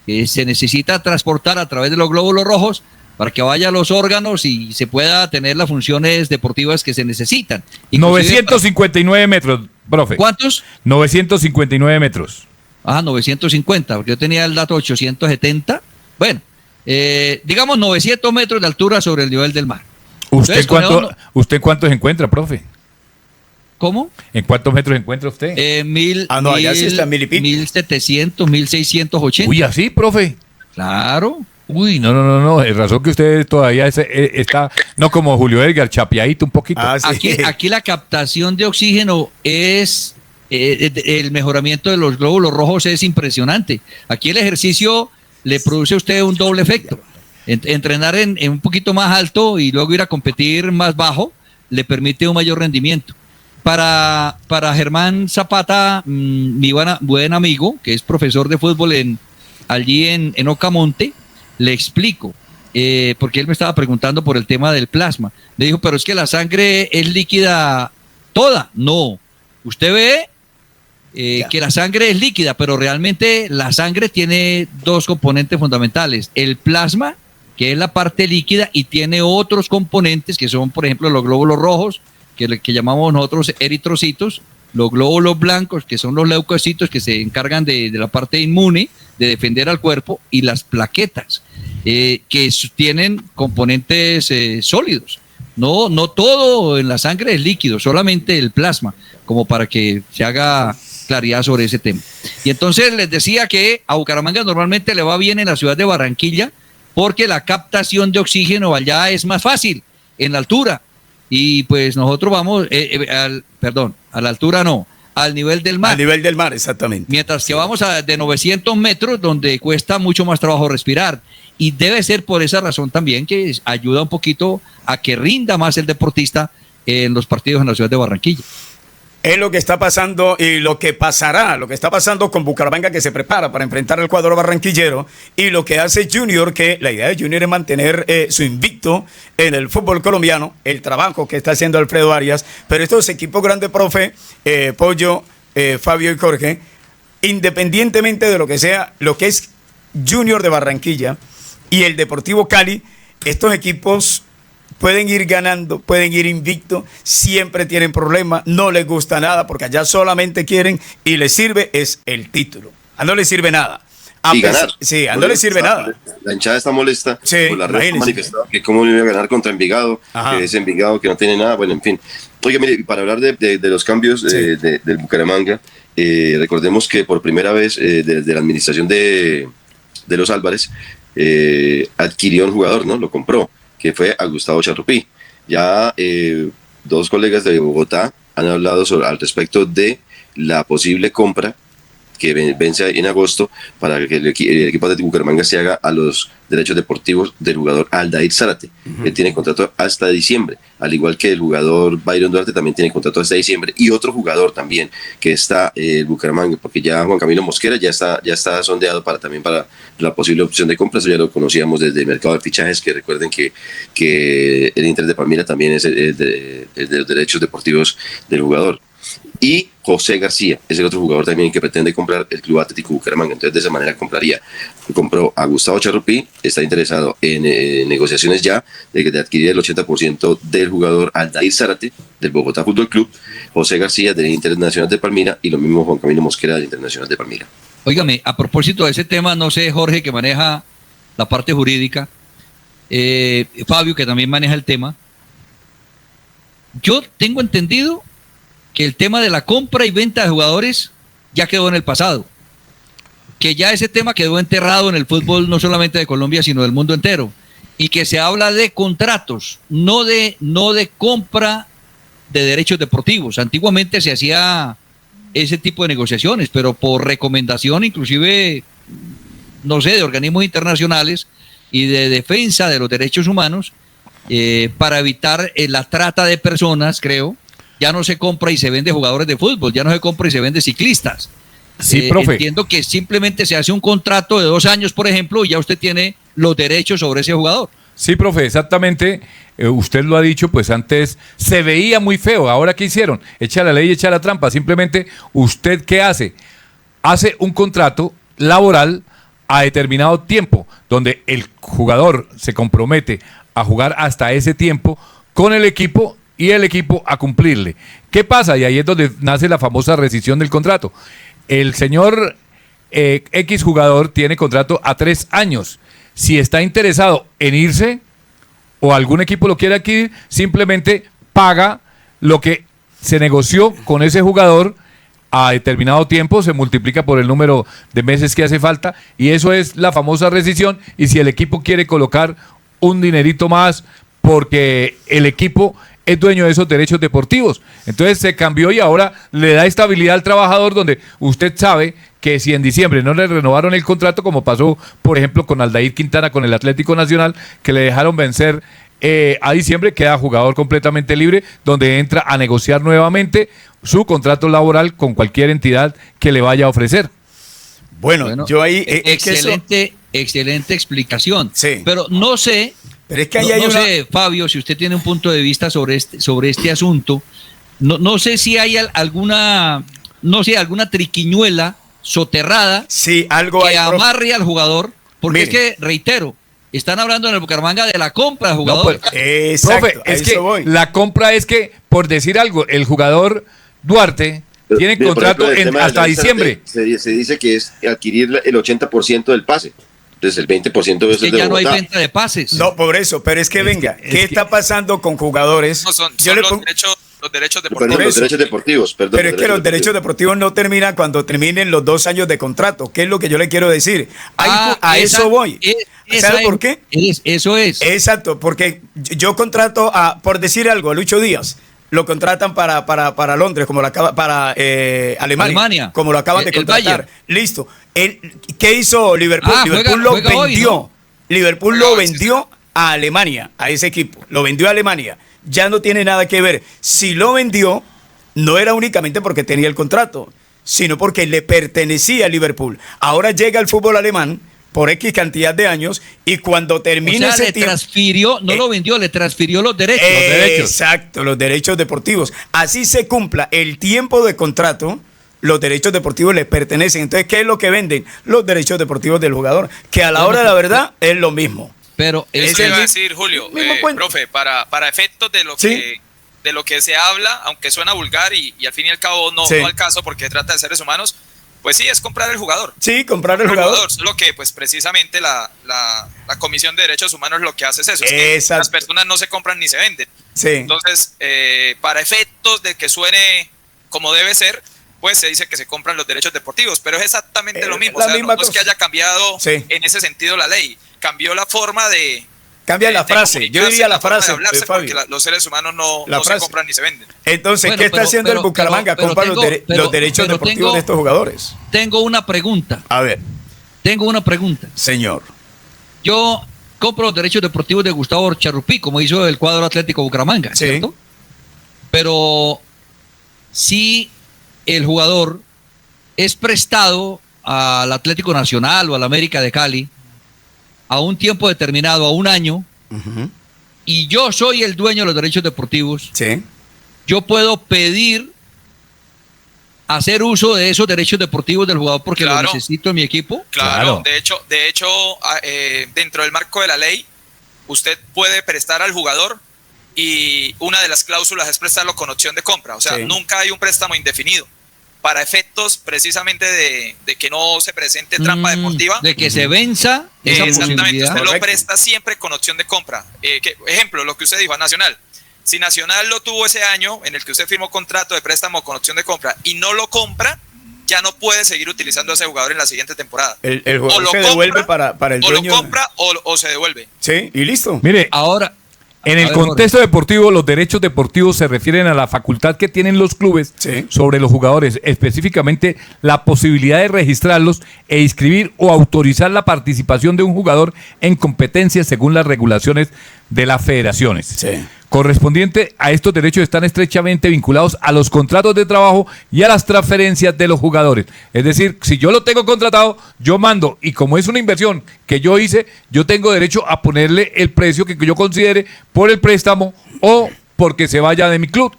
que se necesita transportar a través de los glóbulos rojos para que vaya a los órganos y se pueda tener las funciones deportivas que se necesitan. 959 metros, profe. ¿Cuántos? 959 metros. 950, porque yo tenía el dato 870. Bueno, digamos 900 metros de altura sobre el nivel del mar. ¿Usted cuánto se encuentra, profe? ¿Cómo? ¿En cuántos metros se encuentra usted? Allá sí está 1000 y pico. 1700, 1680. Uy, ¿así, profe? Claro. Uy, no, es razón que usted todavía está, no como Julio Edgar, chapeadito un poquito. Sí. Aquí la captación de oxígeno es, el mejoramiento de los glóbulos rojos es impresionante. Aquí el ejercicio le produce a usted un doble efecto. Entrenar en un poquito más alto y luego ir a competir más bajo le permite un mayor rendimiento. Para Germán Zapata, mi buen amigo, que es profesor de fútbol allí en Ocamonte, le explico, porque él me estaba preguntando por el tema del plasma. Le dijo, pero es que la sangre es líquida toda. No, usted ve que la sangre es líquida, pero realmente la sangre tiene dos componentes fundamentales. El plasma, que es la parte líquida, y tiene otros componentes que son, por ejemplo, los glóbulos rojos, que llamamos nosotros eritrocitos, los glóbulos blancos, que son los leucocitos, que se encargan de la parte inmune, de defender al cuerpo, y las plaquetas, que tienen componentes sólidos. No todo en la sangre es líquido, solamente el plasma, como para que se haga claridad sobre ese tema. Y entonces les decía que a Bucaramanga normalmente le va bien en la ciudad de Barranquilla, porque la captación de oxígeno allá es más fácil, en la altura. Y pues nosotros vamos, a la altura no, al nivel del mar. Al nivel del mar, exactamente. Mientras que vamos de 900 metros, donde cuesta mucho más trabajo respirar. Y debe ser por esa razón también que ayuda un poquito a que rinda más el deportista en los partidos en la ciudad de Barranquilla. Es lo que está pasando y lo que pasará, lo que está pasando con Bucaramanga, que se prepara para enfrentar al cuadro barranquillero, y lo que hace Junior, que la idea de Junior es mantener su invicto en el fútbol colombiano, el trabajo que está haciendo Alfredo Arias. Pero estos equipos grandes, profe, Pollo, Fabio y Jorge, independientemente de lo que sea, lo que es Junior de Barranquilla y el Deportivo Cali, estos equipos pueden ir ganando, pueden ir invictos, siempre tienen problemas, no les gusta nada, porque allá solamente quieren y les sirve es el título. No les sirve nada. Y ganar. Sí, no les sirve nada. La hinchada está molesta por la red manifestada, que cómo iba a ganar contra Envigado, que es Envigado que no tiene nada, bueno, en fin. Oiga, mire, para hablar de los cambios del Bucaramanga, recordemos que por primera vez desde la administración de los Álvarez adquirió un jugador, ¿no? Lo compró, que fue a Gustavo Charrupí. Ya dos colegas de Bogotá han hablado al respecto de la posible compra que vence en agosto para que el equipo de Bucaramanga se haga a los derechos deportivos del jugador Aldair Zárate. Él tiene contrato hasta diciembre, al igual que el jugador Byron Duarte también tiene contrato hasta diciembre, y otro jugador también que está el Bucaramanga, porque ya Juan Camilo Mosquera ya está sondeado también para la posible opción de compra. Eso ya lo conocíamos desde el mercado de fichajes, que recuerden que el Inter de Palmira también es el de los derechos deportivos del jugador. Y José García es el otro jugador también que pretende comprar el Club Atlético Bucaramanga. Entonces de esa manera compró a Gustavo Charrupí, está interesado en negociaciones ya de adquirir el 80% del jugador Aldair Zárate del Bogotá Fútbol Club, José García del Internacional de Palmira y lo mismo Juan Camilo Mosquera del Internacional de Palmira. Óigame, a propósito de ese tema, no sé, Jorge, que maneja la parte jurídica, Fabio, que también maneja el tema, yo tengo entendido que el tema de la compra y venta de jugadores ya quedó en el pasado, que ya ese tema quedó enterrado en el fútbol no solamente de Colombia, sino del mundo entero, y que se habla de contratos, no de compra de derechos deportivos. Antiguamente se hacía ese tipo de negociaciones, pero por recomendación inclusive, no sé, de organismos internacionales y de defensa de los derechos humanos, para evitar la trata de personas, creo, ya no se compra y se vende jugadores de fútbol, ya no se compra y se vende ciclistas. Sí, profe. Entiendo que simplemente se hace un contrato de 2 años, por ejemplo, y ya usted tiene los derechos sobre ese jugador. Sí, profe, exactamente. Usted lo ha dicho, pues antes se veía muy feo. Ahora, ¿qué hicieron? Echa la ley, echa la trampa. Simplemente, ¿usted qué hace? Hace un contrato laboral a determinado tiempo, donde el jugador se compromete a jugar hasta ese tiempo con el equipo y el equipo a cumplirle. ¿Qué pasa? Y ahí es donde nace la famosa rescisión del contrato. El señor X jugador tiene contrato a 3 años. Si está interesado en irse o algún equipo lo quiere adquirir, simplemente paga lo que se negoció con ese jugador a determinado tiempo, se multiplica por el número de meses que hace falta y eso es la famosa rescisión. Y si el equipo quiere colocar un dinerito más porque el equipo es dueño de esos derechos deportivos, entonces se cambió y ahora le da estabilidad al trabajador, donde usted sabe que si en diciembre no le renovaron el contrato, como pasó por ejemplo con Aldair Quintana con el Atlético Nacional, que le dejaron vencer a diciembre, queda jugador completamente libre, donde entra a negociar nuevamente su contrato laboral con cualquier entidad que le vaya a ofrecer. Bueno, yo ahí... excelente explicación. Sí. Pero no sé, pero es que ahí no sé, Fabio, si usted tiene un punto de vista sobre este asunto, no sé si hay alguna triquiñuela soterrada, sí, algo que hay, amarre al jugador, porque mire, es que, reitero, están hablando en el Bucaramanga de la compra de jugadores. No, pues, exacto, profe, es que voy. la compra es que, por decir algo, el jugador Duarte tiene contrato hasta diciembre. Se dice que es adquirir el 80% del pase. Entonces el 20% de eso es de ya no hay Bogotá. venta de pases. No, por eso, pero es que venga, ¿qué está pasando con jugadores? No, son Yo le los pongo- derechos Perdón, deportivos. los derechos deportivos, perdón. Pero es que los derechos deportivos no terminan cuando terminen los 2 años de contrato. ¿Qué es lo que yo le quiero decir? A eso voy. ¿Sabe por qué? Eso es. Exacto, porque yo contrato por decir algo, a Lucho Díaz. Lo contratan para Londres, como lo acaba, para Alemania, como lo acaban de El contratar. Bayern. Listo. ¿Qué hizo Liverpool? Liverpool lo juega vendió. hoy, ¿no? Liverpool Juega lo hoy, sí, vendió a Alemania, a ese equipo. Lo vendió a Alemania. Ya no tiene nada que ver. Si lo vendió, no era únicamente porque tenía el contrato, sino porque le pertenecía a Liverpool. Ahora llega el fútbol alemán por X cantidad de años y cuando termina ese tiempo... transfirió, no lo vendió, le transfirió los derechos. Exacto, los derechos deportivos. Así se cumpla el tiempo de contrato, los derechos deportivos le pertenecen. Entonces, ¿qué es lo que venden? Los derechos deportivos del jugador, que a la hora de la verdad es lo mismo. Pero Eso iba a decir, Julio, profe, para efectos de lo ¿Sí? de lo que se habla, aunque suena vulgar y al fin y al cabo no al caso porque trata de seres humanos, pues sí, es comprar el jugador. Sí, comprar el jugador. Lo que pues precisamente la Comisión de Derechos Humanos lo que hace es eso, es que las personas no se compran ni se venden. Sí. Entonces, para efectos de que suene como debe ser, pues se dice que se compran los derechos deportivos, pero es exactamente lo mismo. O sea, no es que haya cambiado en ese sentido la ley, cambió la forma de... Cambia la frase, yo diría la frase, hablarse, Fabio. porque los seres humanos no se compran ni se venden. Entonces, Bueno, ¿qué está haciendo el Bucaramanga? Compra los derechos deportivos de estos jugadores. Tengo una pregunta. A ver. Señor. Yo compro los derechos deportivos de Gustavo Charrupí, como hizo el cuadro Atlético Bucaramanga, ¿cierto? Pero si el jugador es prestado al Atlético Nacional o al América de Cali a un tiempo determinado, a un año, y yo soy el dueño de los derechos deportivos, yo puedo pedir hacer uso de esos derechos deportivos del jugador porque lo necesito en mi equipo. Claro. De hecho, dentro del marco de la ley, usted puede prestar al jugador y una de las cláusulas es prestarlo con opción de compra. O sea, nunca hay un préstamo indefinido. Para efectos precisamente de que no se presente trampa deportiva. De que se venza esa exactamente, posibilidad. usted lo presta siempre con opción de compra. Ejemplo, lo que usted dijo a Nacional. Si Nacional lo tuvo ese año en el que usted firmó contrato de préstamo con opción de compra y no lo compra, ya no puede seguir utilizando a ese jugador en la siguiente temporada. El jugador se devuelve para el o dueño. lo compra o se devuelve. Sí, y listo. Mire, Ahora, en el contexto deportivo, los derechos deportivos se refieren a la facultad que tienen los clubes sobre los jugadores, específicamente la posibilidad de registrarlos e inscribir o autorizar la participación de un jugador en competencias según las regulaciones de las federaciones. Sí. Correspondiente a estos derechos están estrechamente vinculados a los contratos de trabajo y a las transferencias de los jugadores. Es decir, si yo lo tengo contratado, yo mando, y como es una inversión que yo hice, yo tengo derecho a ponerle el precio que yo considere por el préstamo o porque se vaya de mi club.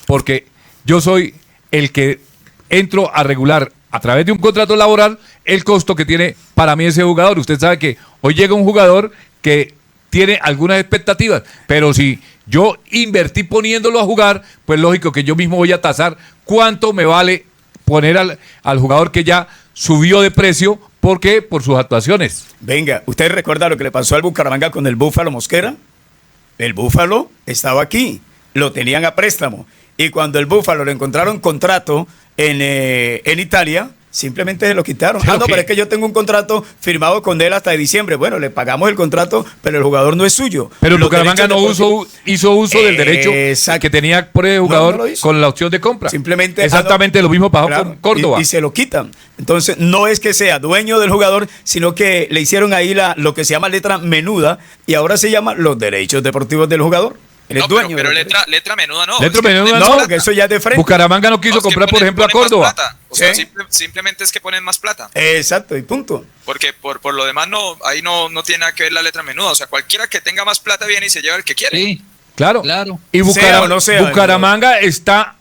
Porque yo soy el que entro a regular a través de un contrato laboral el costo que tiene para mí ese jugador. Usted sabe que hoy llega un jugador que tiene algunas expectativas, pero si yo invertí poniéndolo a jugar, pues lógico que yo mismo voy a tasar cuánto me vale poner al jugador que ya subió de precio. ¿Por qué? Por sus actuaciones. Venga, ¿usted recuerda lo que le pasó al Bucaramanga con el Búfalo Mosquera? El Búfalo estaba aquí, lo tenían a préstamo, y cuando el Búfalo le encontraron contrato en Italia, simplemente se lo quitaron. Pero es que yo tengo un contrato firmado con él hasta diciembre. Bueno, le pagamos el contrato, pero el jugador no es suyo. Pero Bucaramanga no hizo uso del derecho que tenía por el jugador con la opción de compra. Simplemente exactamente lo mismo pasó con Córdoba. Y se lo quitan. Entonces, no es que sea dueño del jugador, sino que le hicieron ahí lo que se llama letra menuda, y ahora se llama los derechos deportivos del jugador. No, pero letra menuda no. Letra menuda no, porque eso ya es de frente. Bucaramanga no quiso comprar, por ejemplo, a Córdoba. O sea, simplemente es que ponen más plata. Exacto, y punto. Porque por lo demás ahí no tiene nada que ver la letra menuda. O sea, cualquiera que tenga más plata viene y se lleva el que quiere. Sí, claro. Y sea, Bucaramanga está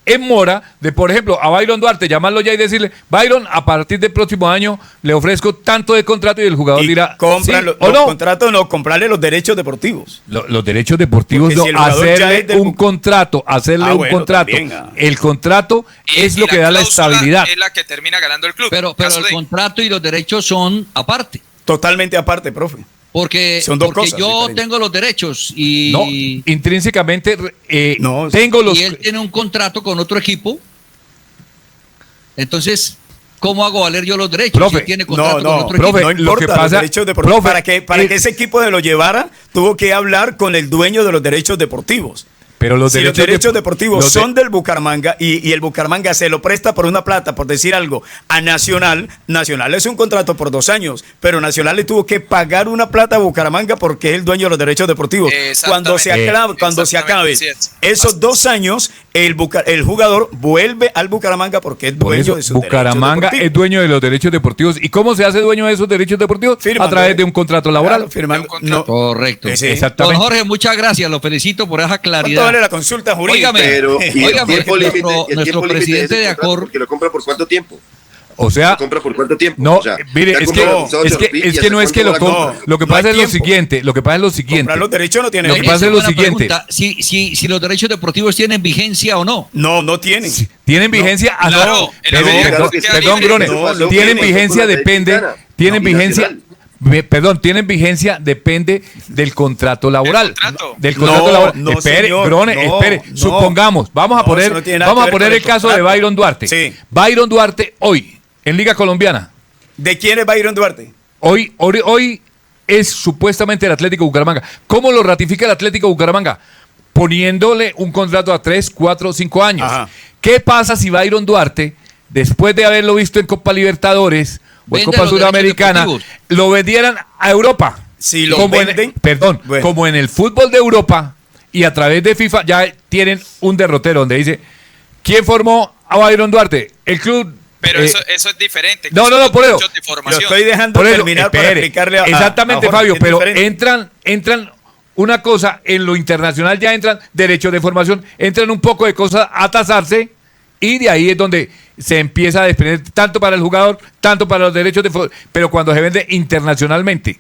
en mora de, por ejemplo, a Byron Duarte, llamarlo ya y decirle: Byron, a partir del próximo año le ofrezco tanto de contrato, y el jugador dirá: compran ¿sí los contratos, no, comprarle los derechos deportivos. Los derechos deportivos, no, hacerle un contrato. También, el contrato es lo que da la estabilidad. Es la que termina ganando el club. Pero el contrato y los derechos son aparte. Totalmente aparte, profe. Porque yo tengo los derechos y... No, intrínsecamente tengo los... Y él tiene un contrato con otro equipo. Entonces, ¿cómo hago valer yo los derechos? Profe, si tiene contrato con otro profe, equipo. no importa, los derechos deportivos. Para que ese equipo se lo llevara, tuvo que hablar con el dueño de los derechos deportivos. Pero los derechos deportivos son del Bucaramanga y el Bucaramanga se lo presta por una plata, por decir algo, a Nacional. Nacional es un contrato por 2 años, pero Nacional le tuvo que pagar una plata a Bucaramanga porque es el dueño de los derechos deportivos. Cuando se acabe esos 2 años, el jugador vuelve al Bucaramanga porque es dueño de sus Bucaramanga es dueño de los derechos deportivos. ¿Y cómo se hace dueño de esos derechos deportivos? Firmando, a través de un contrato laboral. Firmando. Correcto. Exactamente. Don Jorge, muchas gracias. Lo felicito por esa claridad. La consulta jurídica. Nuestro presidente de Acor, porque lo compra por cuánto tiempo. O sea, ¿lo compra por cuánto tiempo? No, o sea, mire, es que no es que lo compra. Lo que pasa es lo siguiente. Comprar los derechos no tiene. Lo que pasa es lo siguiente. Si los derechos deportivos tienen vigencia o no. No tienen. Tienen vigencia. Perdón, Grone. Tienen vigencia, depende. Tienen vigencia. Tienen vigencia, depende del contrato laboral. Del contrato laboral. Espere, espere. Supongamos, vamos a poner el caso de Byron Duarte. Sí. Byron Duarte hoy, en Liga Colombiana. ¿De quién es Byron Duarte? Hoy es supuestamente el Atlético Bucaramanga. ¿Cómo lo ratifica el Atlético Bucaramanga? Poniéndole un contrato a 3, 4, 5 años. Ajá. ¿Qué pasa si Byron Duarte, después de haberlo visto en Copa Libertadores o en Copa Sudamericana, lo vendieran a Europa? Si lo venden, como en el fútbol de Europa, y a través de FIFA ya tienen un derrotero donde dice: ¿quién formó a Byron Duarte? El club. Pero eso es diferente. No, por eso. Lo estoy dejando terminar para explicarle a exactamente, a Fabio, pero entran una cosa, en lo internacional ya entran derechos de formación, entran un poco de cosas a tasarse, y de ahí es donde se empieza a desprender tanto para el jugador, tanto para los derechos de formación, pero cuando se vende internacionalmente.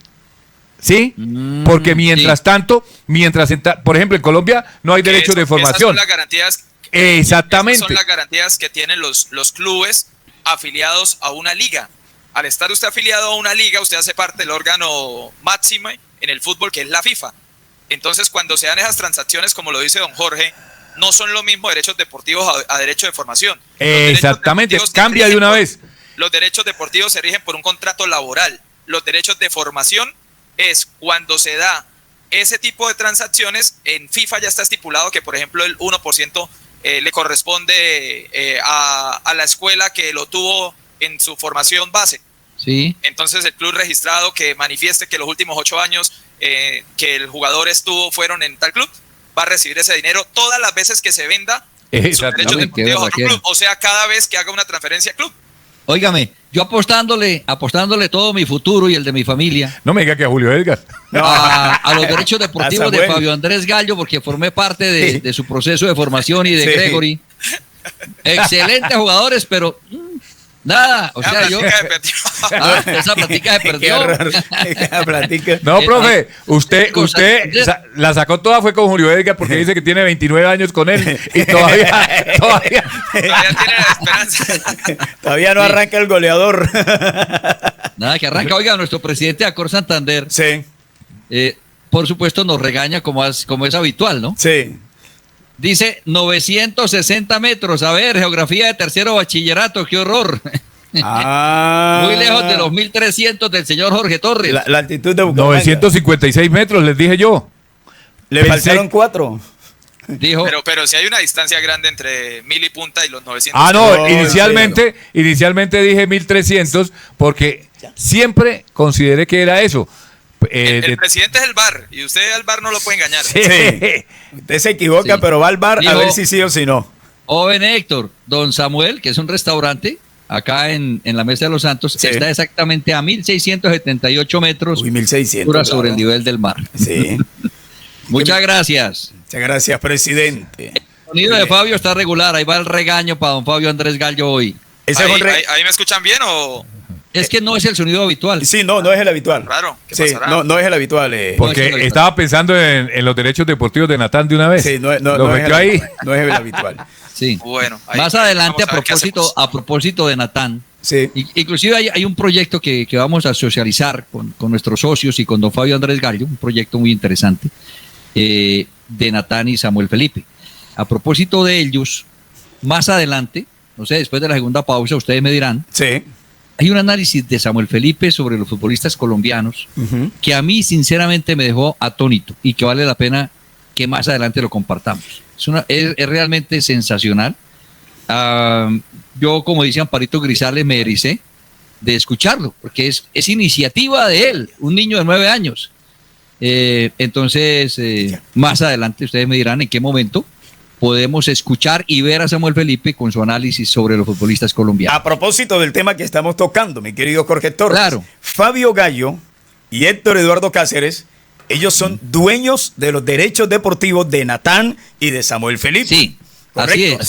¿Sí? Porque mientras tanto, por ejemplo, en Colombia no hay derechos de formación. Esas son las garantías. Exactamente. Esas son las garantías que tienen los clubes afiliados a una liga. Al estar usted afiliado a una liga, usted hace parte del órgano máximo en el fútbol, que es la FIFA. Entonces, cuando se dan esas transacciones, como lo dice don Jorge, no son lo mismo derechos deportivos a derecho de formación. Exactamente, cambia de una vez. Los derechos deportivos se rigen por un contrato laboral. Los derechos de formación es cuando se da ese tipo de transacciones. En FIFA ya está estipulado que, por ejemplo, el 1% le corresponde a la escuela que lo tuvo en su formación base. Sí. Entonces el club registrado que manifieste que los últimos 8 años que el jugador estuvo fueron en tal club, va a recibir ese dinero todas las veces que se venda sus derechos deportivos a otro club, o sea, cada vez que haga una transferencia al club. Óigame, yo apostándole todo mi futuro y el de mi familia. No me diga que a Julio Edgar. A los derechos deportivos de Fabio Andrés Gallo, porque formé parte de su proceso de formación y de Gregory. Excelentes jugadores, pero nada, o sea, esa plática se perdió. No, profe, usted la sacó toda, fue con Julio Edgar, porque dice que tiene 29 años con él y todavía tiene la esperanza. Todavía no arranca el goleador. Nada, que arranca. Oiga, nuestro presidente de Acor Santander, Sí. Por supuesto, nos regaña como es habitual, ¿no? Sí. Dice 960 metros. A ver, geografía de tercero bachillerato, qué horror. Muy lejos de los 1300 del señor Jorge Torres. La altitud de Bucaramanga. 956 metros, les dije yo. Le faltaron 4. Dijo, pero si hay una distancia grande entre 1000 y punta y los 900. No, inicialmente dije 1300 porque siempre consideré que era eso. El presidente es el VAR y usted al VAR no lo puede engañar. Sí. Usted se equivoca, Sí. pero va al bar a Dijo, ver si sí o si no. joven Héctor, don Samuel, que es un restaurante acá en la Mesa de los Santos, Sí. está exactamente a 1678 metros 1600. sobre el nivel del mar. Sí. Muchas gracias. Muchas gracias, presidente. El sonido de Fabio está regular, ahí va el regaño para don Fabio Andrés Gallo hoy. Ese es un ¿Ahí me escuchan bien o...? Es que no es el sonido habitual. Sí, no es el habitual. Raro, ¿qué Sí, pasará? no es el habitual. Porque estaba pensando en los derechos deportivos de Natán de una vez. Sí, no Lo es metió el ahí. habitual. No es el habitual. Sí. Bueno, Más adelante, vamos a ver qué hacemos. a propósito de Natán, Sí. inclusive hay un proyecto que vamos a socializar con nuestros socios y con don Fabio Andrés Gallo, un proyecto muy interesante de Natán y Samuel Felipe. A propósito de ellos, más adelante, no sé, después de la segunda pausa, ustedes me dirán, Sí. hay un análisis de Samuel Felipe sobre los futbolistas colombianos que a mí sinceramente me dejó atónito y que vale la pena que más adelante lo compartamos. Es realmente sensacional. Yo, como dice Amparito Grisales, me ericé de escucharlo, porque es iniciativa de él, un niño de 9 años. Entonces, más adelante ustedes me dirán en qué momento podemos escuchar y ver a Samuel Felipe con su análisis sobre los futbolistas colombianos. A propósito del tema que estamos tocando, mi querido Jorge Torres, Claro. Fabio Gallo y Héctor Eduardo Cáceres, ellos son dueños de los derechos deportivos de Natán y de Samuel Felipe. Sí, ¿correcto? así es.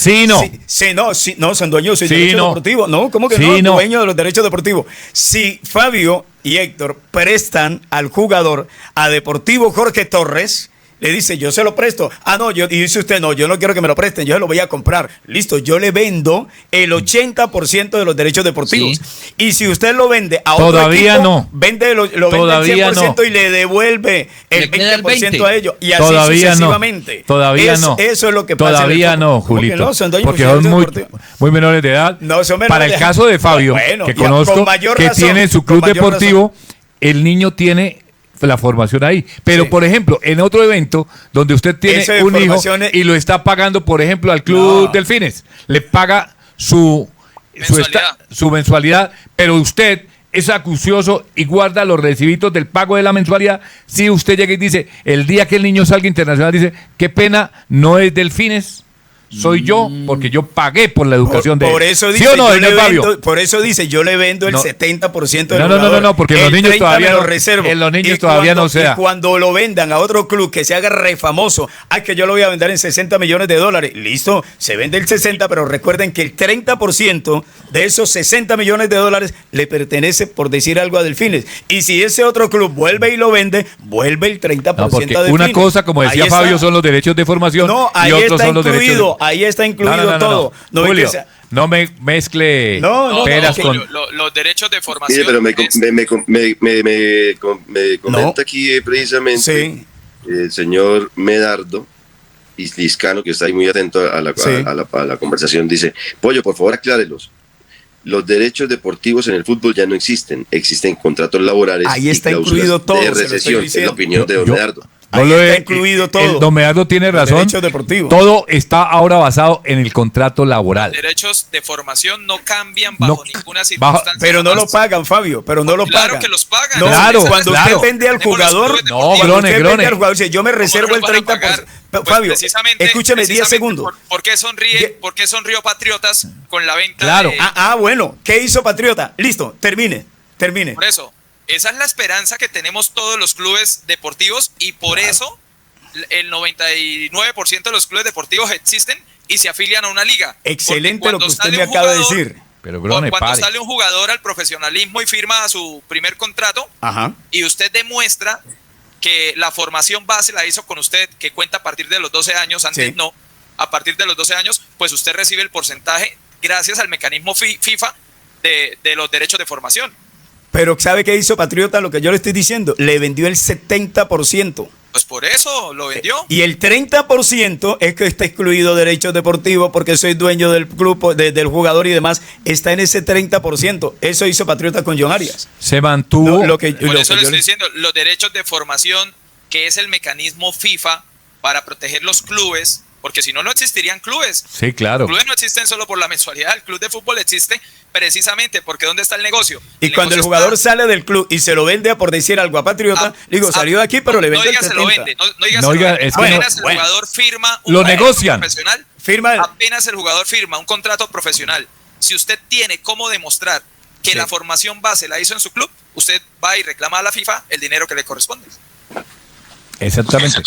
Sí, no. Sí, son dueños de los Sí, derechos no. deportivos. No, ¿cómo que Sí, no? no. Dueños de los derechos deportivos. Si Fabio y Héctor prestan al jugador a Deportivo Jorge Torres, le dice, yo se lo presto. Y dice usted, no, yo no quiero que me lo presten, yo se lo voy a comprar. Listo, yo le vendo el 80% de los derechos deportivos. Sí. Y si usted lo vende a otro Todavía equipo, no. lo vende Todavía el 100% no. y le devuelve el Le queda el 20% a ellos. Y así Todavía no. sucesivamente. Todavía no. Eso es lo que pasa. en el Todavía fútbol. no, ¿Cómo que Julito. no? Son dueños Porque de son derechos deportivos. muy menores de edad. No, son menores Para de el edad. caso de Fabio, Bueno, que ya, conozco, con mayor que razón, tiene su con club mayor deportivo, el niño tiene la formación ahí. Pero, Sí. por ejemplo, en otro evento donde usted tiene Eso de un hijo formaciones- y lo está pagando, por ejemplo, al Club No. Delfines, le paga su mensualidad, pero usted es acucioso y guarda los recibitos del pago de la mensualidad. Si usted llega y dice, el día que el niño salga internacional, dice, qué pena, no es Delfines, soy yo, porque yo pagué por la educación de él. Por eso ¿Sí dice, o no, yo señor le Fabio? vendo, por eso dice, yo le vendo el No. 70% del No, jugador. porque los El niños 30 todavía me lo no- reservo. en los niños Y todavía no cuando- se da. Y cuando lo vendan a otro club que se haga refamoso, que yo lo voy a vender en $60 millones. Listo, se vende el 60, pero recuerden que el 30% de esos $60 millones le pertenece, por decir algo, a Delfines. Y si ese otro club vuelve y lo vende, vuelve el 30% No, porque a Delfines. una cosa, como decía Ahí está. Fabio, son los derechos de formación No, y ahí otros está son los derechos incluido, de... ahí está incluido todo. No ve Julio, que sea- no me mezcle No, peras no, con... Los derechos de formación. Mire, pero me es- comenta aquí precisamente el señor Medardo Liscano, que está ahí muy atento a la conversación, dice: Pollo, por favor, aclárelos. Los derechos deportivos en el fútbol ya no existen. Existen contratos laborales. Ahí está y incluido todo. de recesión. Es la opinión de don Medardo. No Ahí está incluido todo. Don Medardo tiene Los razón. derechos deportivos. Todo está ahora basado en el contrato laboral. Derechos de formación no cambian bajo ninguna circunstancia. Pero no lo pagan, Fabio, pero no lo pagan. Claro que los pagan. No, Claro, cuando claro. usted vende al jugador, No, cuando Grone, usted Grone. vende al jugador, dice, yo me reservo el 30%. Pues Fabio, precisamente, escúcheme 10 segundos. ¿Por qué sonrió Patriotas con la venta Claro. de... Bueno, ¿qué hizo Patriota? Listo, termine. Por eso, esa es la esperanza que tenemos todos los clubes deportivos y por eso el 99% de los clubes deportivos existen y se afilian a una liga. Excelente lo que usted sale me un acaba de jugador, decir. Pero, Grone, cuando pare. sale un jugador al profesionalismo y firma su primer contrato Ajá. y usted demuestra que la formación base la hizo con usted, que cuenta a partir de los 12 años, antes Sí. no, a partir de los 12 años, pues usted recibe el porcentaje gracias al mecanismo FIFA de los derechos de formación. Pero ¿sabe qué hizo Patriota? Lo que yo le estoy diciendo, le vendió el 70%. Pues por eso lo vendió. Y el 30% es que está excluido derechos deportivos porque soy dueño del club, del jugador y demás. Está en ese 30%. Eso hizo Patriota con John Arias. Se mantuvo. Lo que- Por lo eso que le yo estoy diciendo, los derechos de formación, que es el mecanismo FIFA para proteger los clubes, porque si no, no existirían clubes. Sí, claro. Los clubes no existen solo por la mensualidad, el club de fútbol existe precisamente porque ¿dónde está el negocio? Y cuando el negocio jugador está- sale del club y se lo vende a por decir algo a Patriota, digo, salió de aquí, pero le vende no el diga se lo 70%. vende, no diga No se lo diga, vende. es que Apenas no- el bueno. jugador firma un Lo contrato negocian. profesional, Firma el- apenas el jugador firma un contrato profesional, si usted tiene cómo demostrar que Sí. la formación base la hizo en su club, usted va y reclama a la FIFA el dinero que le corresponde. Exactamente.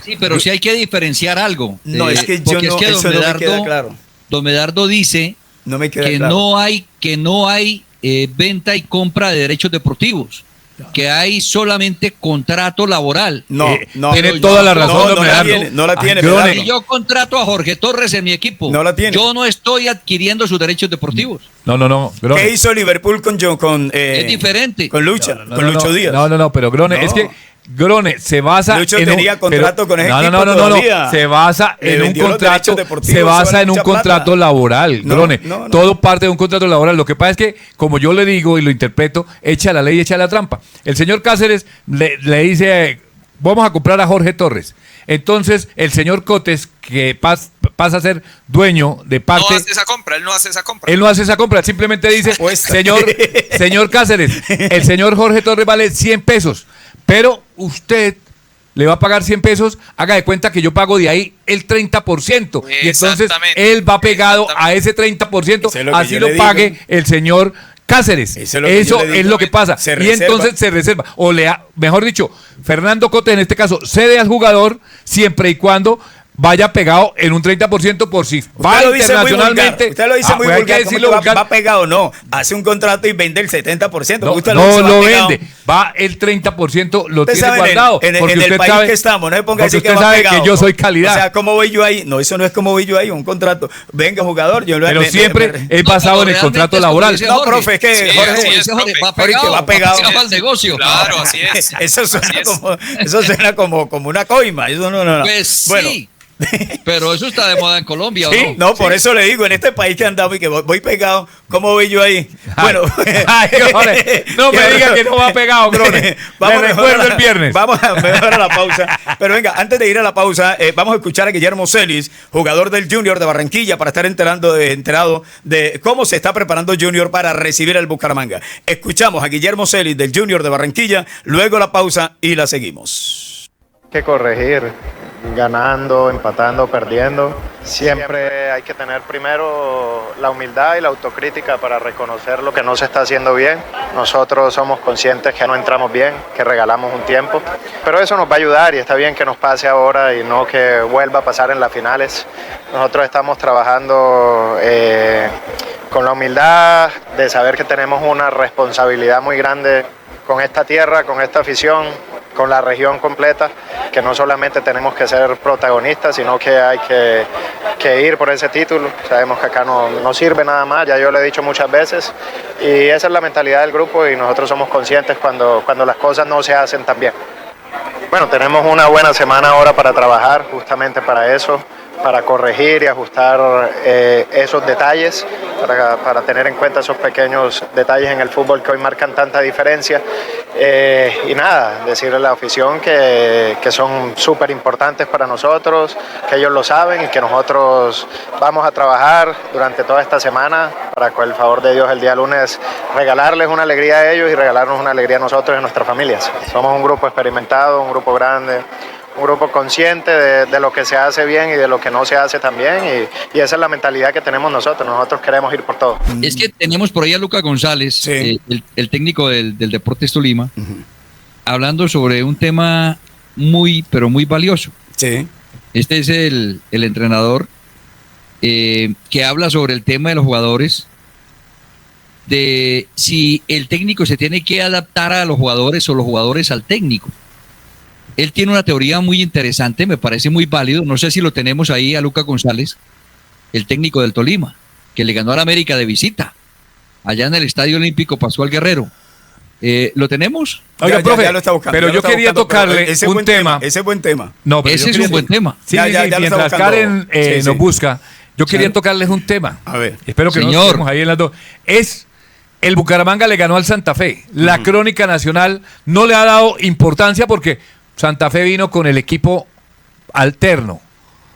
Sí, pero sí hay que diferenciar algo. No, es que yo porque no, es que eso no me queda claro. Don Medardo dice No me queda que claro. no hay venta y compra de derechos deportivos, que hay solamente contrato laboral. No, no. Tiene no, toda la no, razón, no, don no la Medardo. tiene, no la tiene, Grone. Medardo. Si yo contrato a Jorge Torres en mi equipo, No la tiene. yo no estoy adquiriendo sus derechos deportivos. No. Grone. ¿Qué hizo Liverpool con Es diferente. Con Lucha, No, con Lucho Díaz? No, pero Grone, No. es que Grone se basa Lucho en tenía contrato con ese equipo no, todavía. se basa Le en un vendió los contrato, derechos deportivos, se basa eso vale en un mucha contrato plata. laboral, No, Grone. no. Todo parte de un contrato laboral. Lo que pasa es que, como yo le digo y lo interpreto, echa la ley, echa la trampa. El señor Cáceres le dice, vamos a comprar a Jorge Torres. Entonces, el señor Cotes, que pasa a ser dueño de parte... No hace esa compra, él no hace esa compra. Él no hace esa compra, él simplemente dice, Apuesta. señor Cáceres, el señor Jorge Torres vale 100 pesos, pero usted le va a pagar 100 pesos, haga de cuenta que yo pago de ahí el 30%, y entonces Exactamente. él va pegado a ese 30%, Eso es lo que así yo lo le pague digo. el señor Cáceres. Eso es lo que yo le digo. es lo que pasa. Se Y reserva. entonces se reserva. Mejor dicho, Fernando Cotes en este caso cede al jugador siempre y cuando vaya pegado en un 30% por si va Usted lo dice muy vulgar. internacionalmente. Usted lo dice muy pues hay vulgar. que ¿Cómo decirlo que vulgar. va pegado? No. Hace un contrato y vende el 70%. No, Usted no dice, va lo pegado. vende, va el 30%, lo Usted tiene sabe guardado. en porque el usted país sabe que estamos, no se ponga a porque decir que usted va sabe pegado. que yo soy calidad. O sea, ¿cómo voy yo ahí? No, eso no es como voy yo ahí, un contrato. Venga, jugador, yo pero siempre es basado en el contrato laboral. No, profe, es que Sí, Jorge, así es, profe. va Jorge, pegado, va pegado. va al negocio. Claro, así es. Eso suena Así es. como una coima. Eso no. Pues Bueno. sí, pero eso está de moda en Colombia, ¿o Sí, no? no, por eso le digo, en este país que andamos y que voy pegado, ¿cómo voy yo ahí? Ay, Bueno, ay, Jorge, no me diga que no va pegado, Grone. Le mejor recuerdo a el viernes. Vamos mejor a la pausa. Pero venga, antes de ir a la pausa, vamos a escuchar a Guillermo Celis, jugador del Junior de Barranquilla, para estar enterado de cómo se está preparando Junior para recibir al Bucaramanga. Escuchamos a Guillermo Celis del Junior de Barranquilla, luego la pausa y la seguimos. Que corregir, ganando, empatando, perdiendo. Siempre hay que tener primero la humildad y la autocrítica para reconocer lo que no se está haciendo bien. Nosotros somos conscientes que no entramos bien, que regalamos un tiempo, pero eso nos va a ayudar y está bien que nos pase ahora y no que vuelva a pasar en las finales. Nosotros estamos trabajando con la humildad de saber que tenemos una responsabilidad muy grande con esta tierra, con esta afición, con la región completa, que no solamente tenemos que ser protagonistas, sino que hay que ir por ese título. Sabemos que acá no sirve nada más, ya yo lo he dicho muchas veces, y esa es la mentalidad del grupo y nosotros somos conscientes cuando las cosas no se hacen tan bien. Bueno, tenemos una buena semana ahora para trabajar, justamente para eso, para corregir y ajustar esos detalles, para tener en cuenta esos pequeños detalles en el fútbol que hoy marcan tanta diferencia. Y nada, decirle a la afición que son súper importantes para nosotros, que ellos lo saben y que nosotros vamos a trabajar durante toda esta semana para, con el favor de Dios, el día lunes regalarles una alegría a ellos y regalarnos una alegría a nosotros y a nuestras familias. Somos un grupo experimentado, un grupo grande, un grupo consciente de lo que se hace bien y de lo que no se hace también, y esa es la mentalidad que tenemos nosotros queremos ir por todo. Es que tenemos por ahí a Luca González, Sí. el técnico del Deportes Tolima, hablando sobre un tema muy, pero muy valioso. Sí. Este es el entrenador que habla sobre el tema de los jugadores, de si el técnico se tiene que adaptar a los jugadores o los jugadores al técnico. Él tiene una teoría muy interesante, me parece muy válido. No sé si lo tenemos ahí a Luca González, el técnico del Tolima, que le ganó al América de visita. Allá en el Estadio Olímpico pasó al Guerrero. ¿Lo tenemos? Oiga, profe, lo está buscando, pero ya lo yo está quería buscando, pero tocarle ese un buen tema. Ese es buen tema. No, pero Ese yo es quería- un buen tema. Sí, Ya, sí, ya, sí, ya lo está mientras buscando. Karen Sí, nos sí. busca, yo quería Sí. tocarles un tema. A ver. Espero que no Señor. nos quedemos ahí en las dos. Es el Bucaramanga le ganó al Santa Fe. La crónica nacional no le ha dado importancia porque Santa Fe vino con el equipo alterno.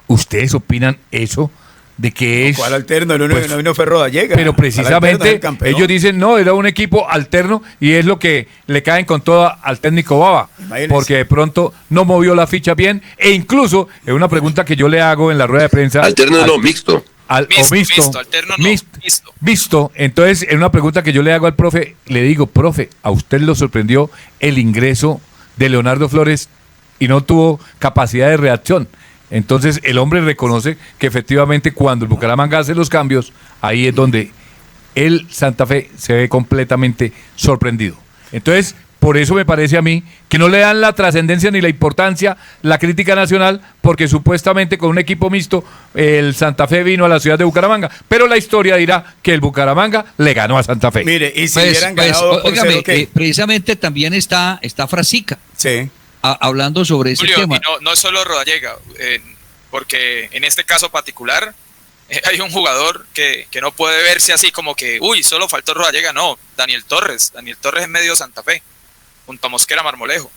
¿Ustedes opinan eso? De que es... ¿Cuál alterno? No pues, vino Ferro llega. pero precisamente ellos dicen, no, era un equipo alterno y es lo que le caen con todo al técnico Bava. Imagínese. Porque de pronto no movió la ficha bien e incluso es una pregunta que yo le hago en la rueda de prensa. Alterno no, mixto. Mixto, alterno no, mixto. Visto. Entonces, en una pregunta que yo le hago al profe, le digo, profe, ¿a usted lo sorprendió el ingreso de Leonardo Flores y no tuvo capacidad de reacción? Entonces, el hombre reconoce que efectivamente cuando el Bucaramanga hace los cambios, ahí es donde el Santa Fe se ve completamente sorprendido. Entonces, por eso me parece a mí que no le dan la trascendencia ni la importancia la crítica nacional, porque supuestamente con un equipo mixto el Santa Fe vino a la ciudad de Bucaramanga, pero la historia dirá que el Bucaramanga le ganó a Santa Fe. Mire, y si Pues, hubieran ganado por óigame, 0, ¿qué? precisamente también está Frasica Sí. hablando sobre ese Julio, tema. y no es solo Rodallega, porque en este caso particular hay un jugador que no puede verse así como que, uy, solo faltó Rodallega. No, Daniel Torres es medio Santa Fe, junto a Mosquera Marmolejo.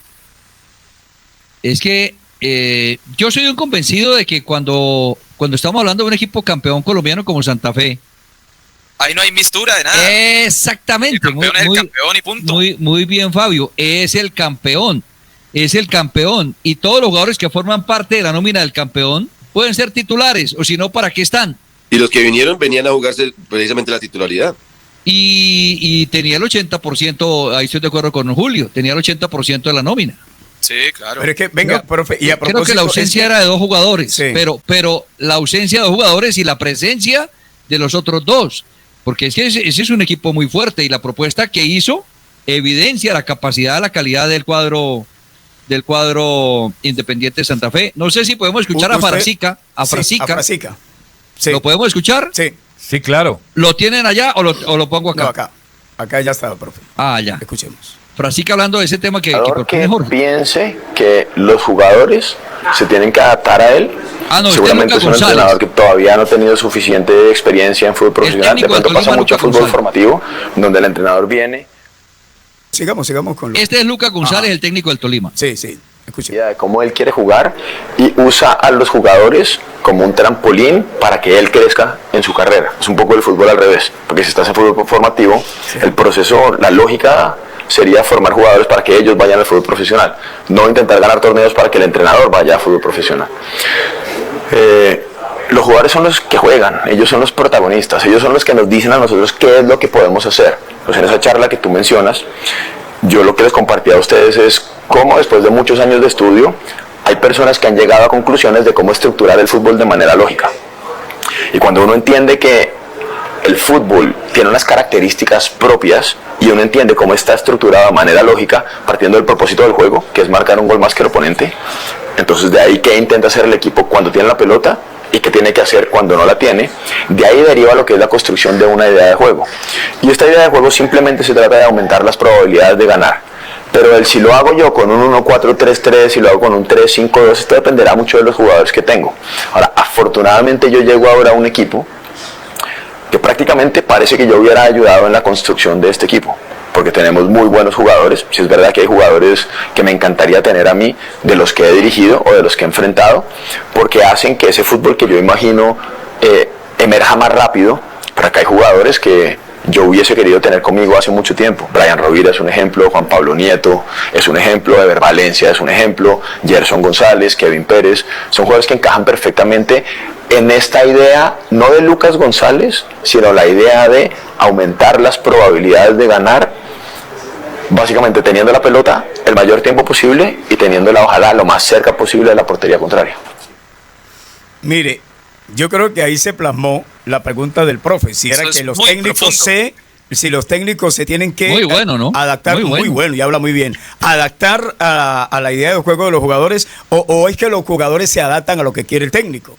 Es que yo soy un convencido de que cuando estamos hablando de un equipo campeón colombiano como Santa Fe, Ahí no hay mistura de nada. exactamente, El campeón es el campeón y punto. muy bien, Fabio, es el campeón, y todos los jugadores que forman parte de la nómina del campeón pueden ser titulares, o si no, ¿para qué están? Y los que venían a jugarse precisamente la titularidad. Y tenía el 80%, ahí estoy de acuerdo con Julio, tenía el 80% de la nómina. Sí, claro. Pero es que, venga, profe, y a Creo que propósito, la ausencia es que- era de 2 jugadores, Sí. pero la ausencia de 2 jugadores y la presencia de los otros 2, porque es que ese es un equipo muy fuerte y la propuesta que hizo evidencia la capacidad, la calidad del cuadro Independiente de Santa Fe. No sé si podemos escuchar a usted- Frasica. Sí, a Frasica. Sí. ¿Lo podemos escuchar? Sí. Sí, claro. ¿Lo tienen allá o lo pongo acá? No, acá. Acá ya estaba, profe. Ah, ya. Escuchemos. Frasica hablando de ese tema que Que propone Jorge. piense que los jugadores se tienen que adaptar a él. Ah, no, este Seguramente es es Luca un González. entrenador que todavía no ha tenido suficiente experiencia en fútbol profesional. De técnico del pronto pasa Tolima, mucho Luca fútbol González. formativo, donde el entrenador viene Sigamos con lo... Este es Luca González, el técnico del Tolima. Sí, escuche. de cómo él quiere jugar y usa a los jugadores como un trampolín para que él crezca en su carrera. Es un poco el fútbol al revés, porque si estás en fútbol formativo, el proceso, la lógica sería formar jugadores para que ellos vayan al fútbol profesional, no intentar ganar torneos para que el entrenador vaya al fútbol profesional. Los jugadores son los que juegan, ellos son los protagonistas, ellos son los que nos dicen a nosotros qué es lo que podemos hacer. Pues en esa charla que tú mencionas, yo lo que les compartí a ustedes es cómo después de muchos años de estudio hay personas que han llegado a conclusiones de cómo estructurar el fútbol de manera lógica. Y cuando uno entiende que el fútbol tiene unas características propias y uno entiende cómo está estructurado de manera lógica, partiendo del propósito del juego, que es marcar un gol más que el oponente, entonces de ahí qué intenta hacer el equipo cuando tiene la pelota y qué tiene que hacer cuando no la tiene, de ahí deriva lo que es la construcción de una idea de juego. Y esta idea de juego simplemente se trata de aumentar las probabilidades de ganar. Pero si lo hago yo con un 1-4-3-3, si lo hago con un 3-5-2, esto dependerá mucho de los jugadores que tengo. Ahora, afortunadamente yo llego ahora a un equipo que prácticamente parece que yo hubiera ayudado en la construcción de este equipo, porque tenemos muy buenos jugadores. Si es verdad que hay jugadores que me encantaría tener a mí, de los que he dirigido o de los que he enfrentado, porque hacen que ese fútbol que yo imagino emerja más rápido. Pero acá hay jugadores que yo hubiese querido tener conmigo hace mucho tiempo. Brian Rovira es un ejemplo, Juan Pablo Nieto es un ejemplo, Ever Valencia es un ejemplo, Gerson González, Kevin Pérez, son jugadores que encajan perfectamente en esta idea, no de Lucas González, sino la idea de aumentar las probabilidades de ganar, básicamente teniendo la pelota el mayor tiempo posible y teniéndola ojalá lo más cerca posible de la portería contraria. Mire, yo creo que ahí se plasmó la pregunta del profe, si era que los técnicos se tienen que muy bueno, ¿no? adaptar, muy bueno, y habla muy bien, adaptar a la idea de juego de los jugadores, o es que los jugadores se adaptan a lo que quiere el técnico.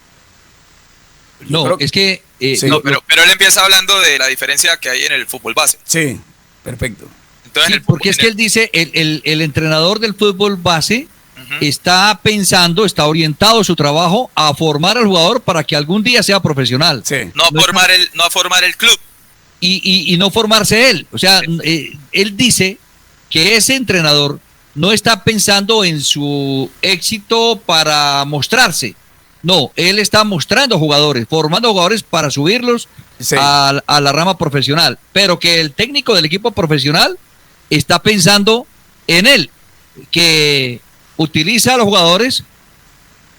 No, es que... sí. No, pero él empieza hablando de la diferencia que hay en el fútbol base. Sí, perfecto. Entonces, sí, porque es que él dice, el entrenador del fútbol base está pensando, está orientado su trabajo a formar al jugador para que algún día sea profesional. Sí. No a formar el club. Y no formarse él. O sea, él dice que ese entrenador no está pensando en su éxito para mostrarse. No, él está mostrando jugadores, formando jugadores para subirlos a la rama profesional. Pero que el técnico del equipo profesional está pensando en él, que utiliza a los jugadores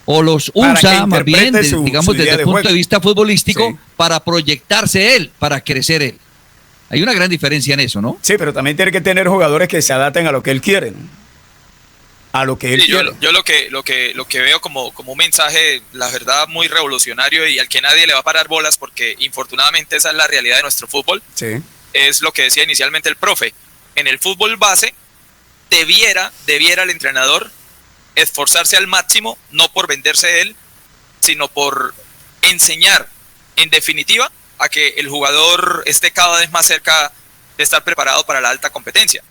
o los usa más bien, digamos, desde el punto de vista futbolístico, para proyectarse él, para crecer él. Hay una gran diferencia en eso, ¿no? Sí, pero también tiene que tener jugadores que se adapten a lo que él quiere. A lo que él quiere. Yo lo que veo como un mensaje, la verdad, muy revolucionario y al que nadie le va a parar bolas, porque infortunadamente esa es la realidad de nuestro fútbol. Sí. Es lo que decía inicialmente el profe. En el fútbol base debiera el entrenador esforzarse al máximo, no por venderse él, sino por enseñar, en definitiva, a que el jugador esté cada vez más cerca de estar preparado para la alta competencia.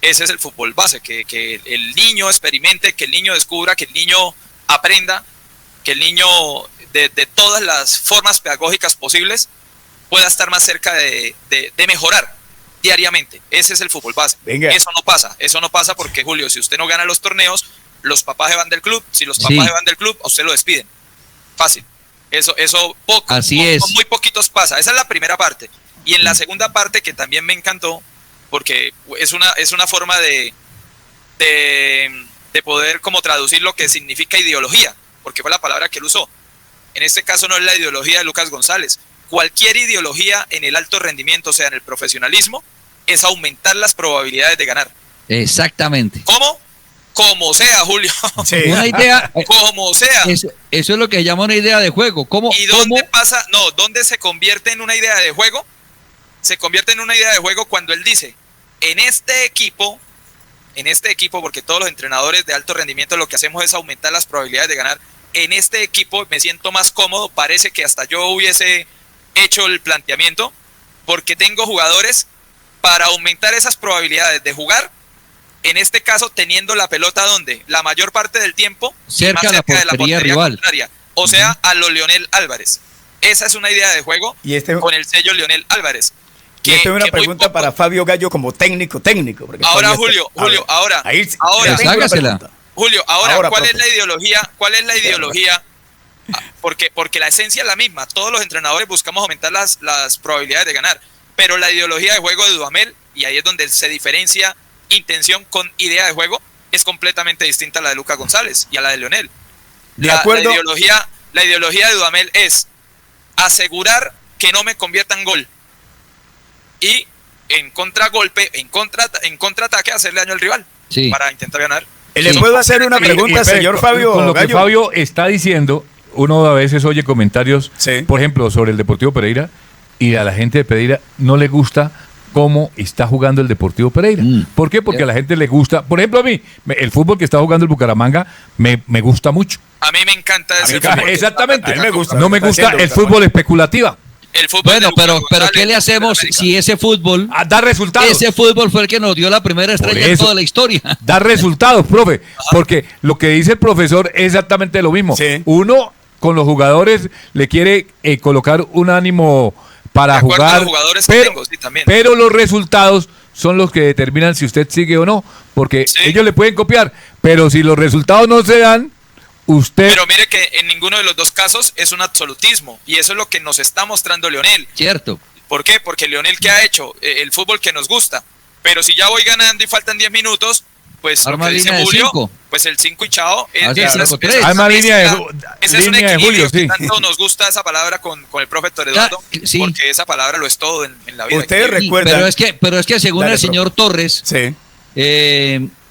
Ese es el fútbol base, que el niño experimente, que el niño descubra, que el niño aprenda, que el niño de todas las formas pedagógicas posibles pueda estar más cerca de mejorar diariamente. Ese es el fútbol base. Venga. Eso no pasa porque, Julio, si usted no gana los torneos, los papás se van del club. Si los papás se van del club, a usted lo despiden. Fácil. Eso muy poquitos pasa. Esa es la primera parte. Y en la segunda parte, que también me encantó, porque es una forma de poder como traducir lo que significa ideología, porque fue la palabra que él usó. En este caso no es la ideología de Lucas González. Cualquier ideología en el alto rendimiento, o sea, en el profesionalismo, es aumentar las probabilidades de ganar. Exactamente. ¿Cómo? Como sea, Julio. Sí. Una idea. Como sea. Eso es lo que se llama una idea de juego. ¿Y dónde pasa? No, ¿dónde se convierte en una idea de juego? Se convierte en una idea de juego cuando él dice, en este equipo, porque todos los entrenadores de alto rendimiento lo que hacemos es aumentar las probabilidades de ganar. En este equipo me siento más cómodo, parece que hasta yo hubiese hecho el planteamiento, porque tengo jugadores para aumentar esas probabilidades de jugar. En este caso, teniendo la pelota donde la mayor parte del tiempo cerca de la portería rival, contraria, o sea, a lo Leonel Álvarez. Esa es una idea de juego con el sello Leonel Álvarez. Y esta es una pregunta para Fabio Gallo como técnico. Ahora, Julio, ahora, ¿cuál es la ideología? ¿Cuál es la ideología? Porque la esencia es la misma. Todos los entrenadores buscamos aumentar las probabilidades de ganar. Pero la ideología de juego de Dudamel, y ahí es donde se diferencia intención con idea de juego, es completamente distinta a la de Lucas González y a la de Leonel. La ideología de Dudamel es asegurar que no me conviertan en gol. Y en contragolpe, en contraataque, hacerle daño al rival para intentar ganar. ¿Le puedo hacer una pregunta, señor Fabio? Con lo que Fabio está diciendo, uno a veces oye comentarios, por ejemplo, sobre el Deportivo Pereira, y a la gente de Pereira no le gusta cómo está jugando el Deportivo Pereira. ¿Por qué? Porque a la gente le gusta. Por ejemplo, a mí, el fútbol que está jugando el Bucaramanga me gusta mucho. A mí me encanta ese fútbol. Exactamente. A mí me gusta. No me gusta el fútbol especulativo. El fútbol Bueno, de pero Lucas González, ¿qué le hacemos América. si ese fútbol, Da resultados. ese fútbol fue el que nos dio la primera estrella en eso. toda la historia? Da resultados, profe. Porque lo que dice el profesor es exactamente lo mismo. Sí. Uno con los jugadores le quiere colocar un ánimo para De acuerdo a jugar. los jugadores que pero, tengo, sí, también. pero los resultados son los que determinan si usted sigue o no. Porque Sí. ellos le pueden copiar. Pero si los resultados no se dan, usted. Pero mire que en ninguno de los dos casos es un absolutismo. Y eso es lo que nos está mostrando Leonel. Cierto. ¿Por qué? Porque Leonel, ¿qué ha hecho? El fútbol que nos gusta. Pero si ya voy ganando y faltan 10 minutos, pues Arma lo que dice línea de Julio, 5. pues el 5 y chao. Hace Esa es- 5-3. esa es Arma una línea de mezcla, ese es un línea de equilibrio Julio, sí. que tanto nos gusta esa palabra con el profe Toredo, Sí. porque esa palabra lo es todo en la vida. Ustedes Equilibrio. recuerdan. Pero es que según Dale, el señor Torres, Sí.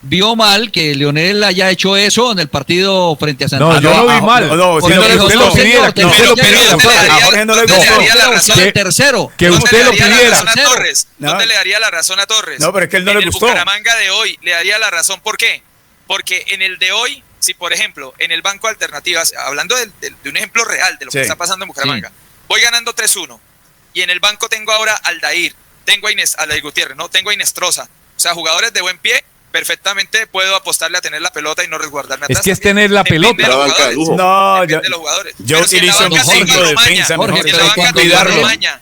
vio mal que Leonel haya hecho eso en el partido frente a Santa No, Fe. yo no vi mal. No, Porque usted dijo, usted no, lo pidiera, señor, que usted lo pero pidiera. ¿dónde le daría- A Jorge no le dónde gustó. daría la razón? El tercero. Que ¿Dónde usted le lo daría la pidiera. razón a Torres? No. ¿Dónde le daría la razón a Torres? No, pero es que él no en le el gustó. Bucaramanga de hoy le daría la razón. ¿Por qué? Porque en el de hoy, si por ejemplo en el banco de alternativas, hablando de un ejemplo real de lo Sí. que está pasando en Bucaramanga, voy ganando 3-1 y en el banco tengo ahora a Aldair, tengo a Aldair Gutiérrez, no, tengo a Inestrosa, o sea, jugadores de buen pie. Perfectamente puedo apostarle a tener la pelota y no resguardarme atrás. Es que es también. tener la Depende pelota. de los La banca de jugadores. lujo. No, Depende yo, de los jugadores. yo Pero si en la utilizo banca mejor tengo a de Romaña, defensa, Jorge, mejor si en pero la banca cuando tengo a cuidarlo. Romaña,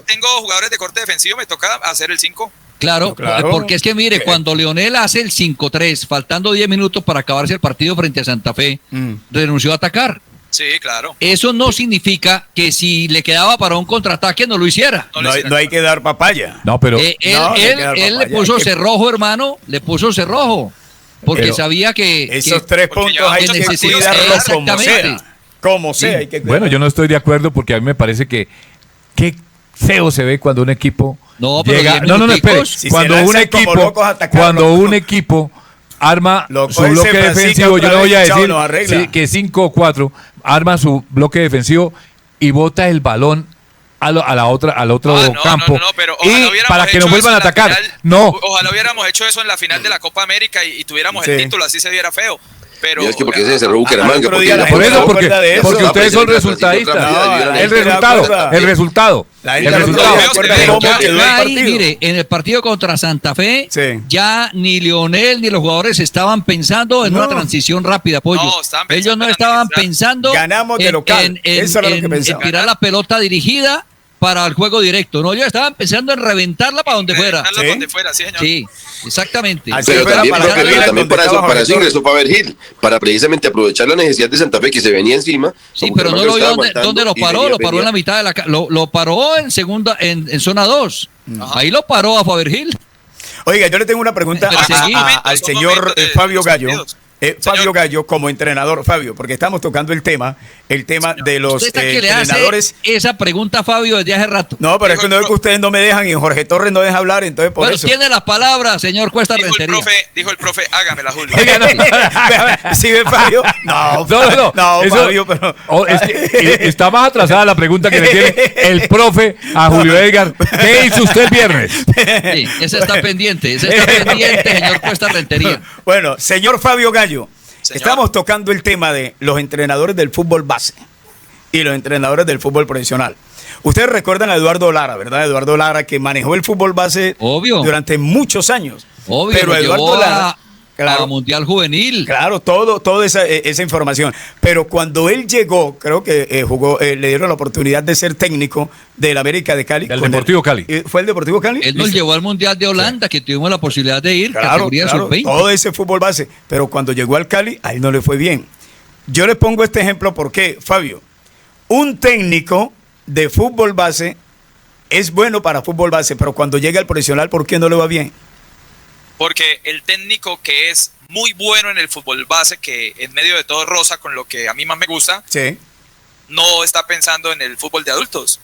tengo jugadores de corte defensivo, me toca hacer el 5. Claro, Claro. porque es que mire, cuando Leonel hace el 5-3, faltando 10 minutos para acabarse el partido frente a Santa Fe, renunció a atacar. Sí, claro. Eso no significa que si le quedaba para un contraataque no lo hiciera. no, no hay que dar papaya. No, pero. Él No, hay que dar le papaya, puso hay que- cerrojo, hermano, le puso cerrojo. Porque Pero sabía que Esos 3 porque puntos lleva hay muchos que partidos cuidarlos como exactamente. sea. Como sea, hay que cuidarlos. Bueno, yo no estoy de acuerdo porque a mí me parece que qué feo se ve cuando un equipo No, pero llega. 10 No, espere. minuticos. Si Cuando se un lanzan como equipo, locos a atacarlo. cuando un equipo arma Lo su coge bloque ese Francisco defensivo, yo otra no voy a vez, chao, decir nos arregla. sí, que 5 o 4 arma su bloque defensivo y bota el balón al otro campo pero ojalá y hubiéramos para que hecho nos vuelvan a eso en la atacar. final. No, Ojalá hubiéramos hecho eso en la final de la Copa América y tuviéramos el Sí. título, así se viera feo. Pero Y es que porque se cerró Bucaramanga. otro porque día ya la por gente eso, no porque, acuerda de eso. porque No, ustedes son pero resultadistas. no, la el gente resultado, acuerda. el resultado, La el gente no resultado. se acuerda Pero cómo ya- quedó el Ahí, partido. mire, en el partido contra Santa Fe, Sí. ya ni Leonel ni los jugadores estaban pensando en No. una transición rápida, Pollo. No, estaban Ellos pensando no en estaban administrar. pensando Ganamos de local. Eso era lo que pensaban. tirar la pelota dirigida para el juego directo. No, ellos estaban pensando en reventarla para donde fuera. Reventarlo Sí. donde fuera, sí, señor. Sí, exactamente. Así Pero fue la también, palabra profe, final también donde para eso, estaba para eso Jorge ingresó Faber Gil, para precisamente aprovechar la necesidad de Santa Fe que se venía encima. Sí, como pero no Bucaramanga lo vio estaba dónde aguantando lo y paró, venía- lo paró en la venía- mitad de la lo paró en segunda, en zona 2. Ahí lo paró a Faber Gil. Oiga, yo le tengo una pregunta Pero a- sí, al son señor momentos de Fabio los Gallo. partidos. Fabio Señor. Gallo como entrenador, Fabio, porque estamos tocando el tema de los Usted está que le hace entrenadores. esa pregunta a Fabio desde hace rato. No, pero es que Dijo no el es que ustedes no me dejan y Jorge Torres no deja hablar, entonces por Bueno, eso. tiene las palabras, señor Cuesta Rentería. Dijo el profe, hágamela, Julio. Oiga, no. ¿Sí ve Fabio? No, No, eso- Fabio, pero. Es que, está más atrasada la pregunta que le tiene el profe a Julio Edgar. ¿Qué hizo usted el viernes? Sí, ese está pendiente, señor Cuesta Rentería. Bueno, señor Fabio Gallo, Señor. estamos tocando el tema de los entrenadores del fútbol base y los entrenadores del fútbol profesional. Ustedes recuerdan a Eduardo Lara, ¿verdad? Eduardo Lara que manejó el fútbol base Obvio. durante muchos años. Obvio, pero lo Eduardo llevó Lara, a Mundial Juvenil. claro, toda esa información. Pero cuando él llegó, creo que jugó, le dieron la oportunidad de ser técnico del América de Cali. Del con Deportivo Cali. ¿Fue el Deportivo Cali? Él nos Listo. llevó al Mundial de Holanda, que tuvimos la posibilidad de ir, Claro, categoría claro, sub-20. todo ese fútbol base. Pero cuando llegó al Cali, a él no le fue bien. Yo le pongo este ejemplo porque, Fabio, un técnico de fútbol base es bueno para fútbol base, pero cuando llega al profesional, ¿por qué no le va bien? Porque el técnico que es muy bueno en el fútbol base, que en medio de todo rosa con lo que a mí más me gusta, Sí. no está pensando en el fútbol de adultos.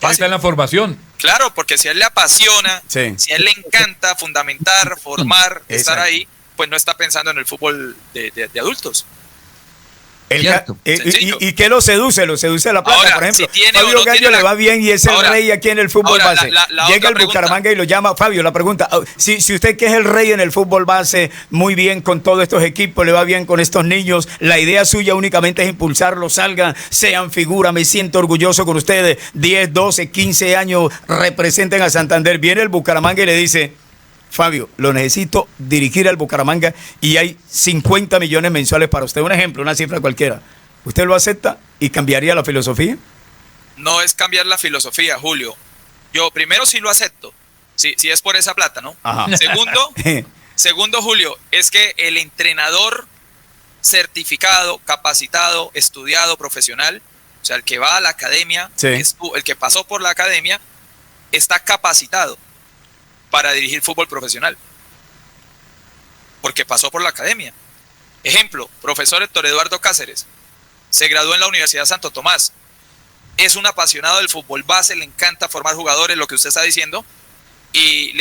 Ahí está en la formación. Claro, porque si a él le apasiona, Sí. si a él le encanta fundamentar, formar, estar Exacto. ahí, pues no está pensando en el fútbol de adultos. ¿cierto? ¿Y qué lo seduce? Lo seduce la plata, Ahora, por ejemplo. si tiene Fabio o no Gallo tiene le va bien y es el rey aquí en el fútbol base. la Llega otra el Bucaramanga y lo llama. Fabio, la pregunta, si usted que es el rey en el fútbol base, muy bien con todos estos equipos, le va bien con estos niños, la idea suya únicamente es impulsarlos, salgan, sean figura, me siento orgulloso con ustedes, 10, 12, 15 años, representen a Santander. Viene el Bucaramanga y le dice: Fabio, lo necesito dirigir al Bucaramanga y hay 50 millones mensuales para usted. Un ejemplo, una cifra cualquiera. ¿Usted lo acepta y cambiaría la filosofía? No es cambiar la filosofía, Julio. Yo primero sí lo acepto, si es por esa plata, ¿no? Ajá. Segundo, Julio, es que el entrenador certificado, capacitado, estudiado, profesional, o sea, el que va a la academia, Sí. el que pasó por la academia, está capacitado para dirigir fútbol profesional, porque pasó por la academia. Ejemplo, profesor Héctor Eduardo Cáceres, se graduó en la Universidad Santo Tomás, es un apasionado del fútbol base, le encanta formar jugadores, lo que usted está diciendo, y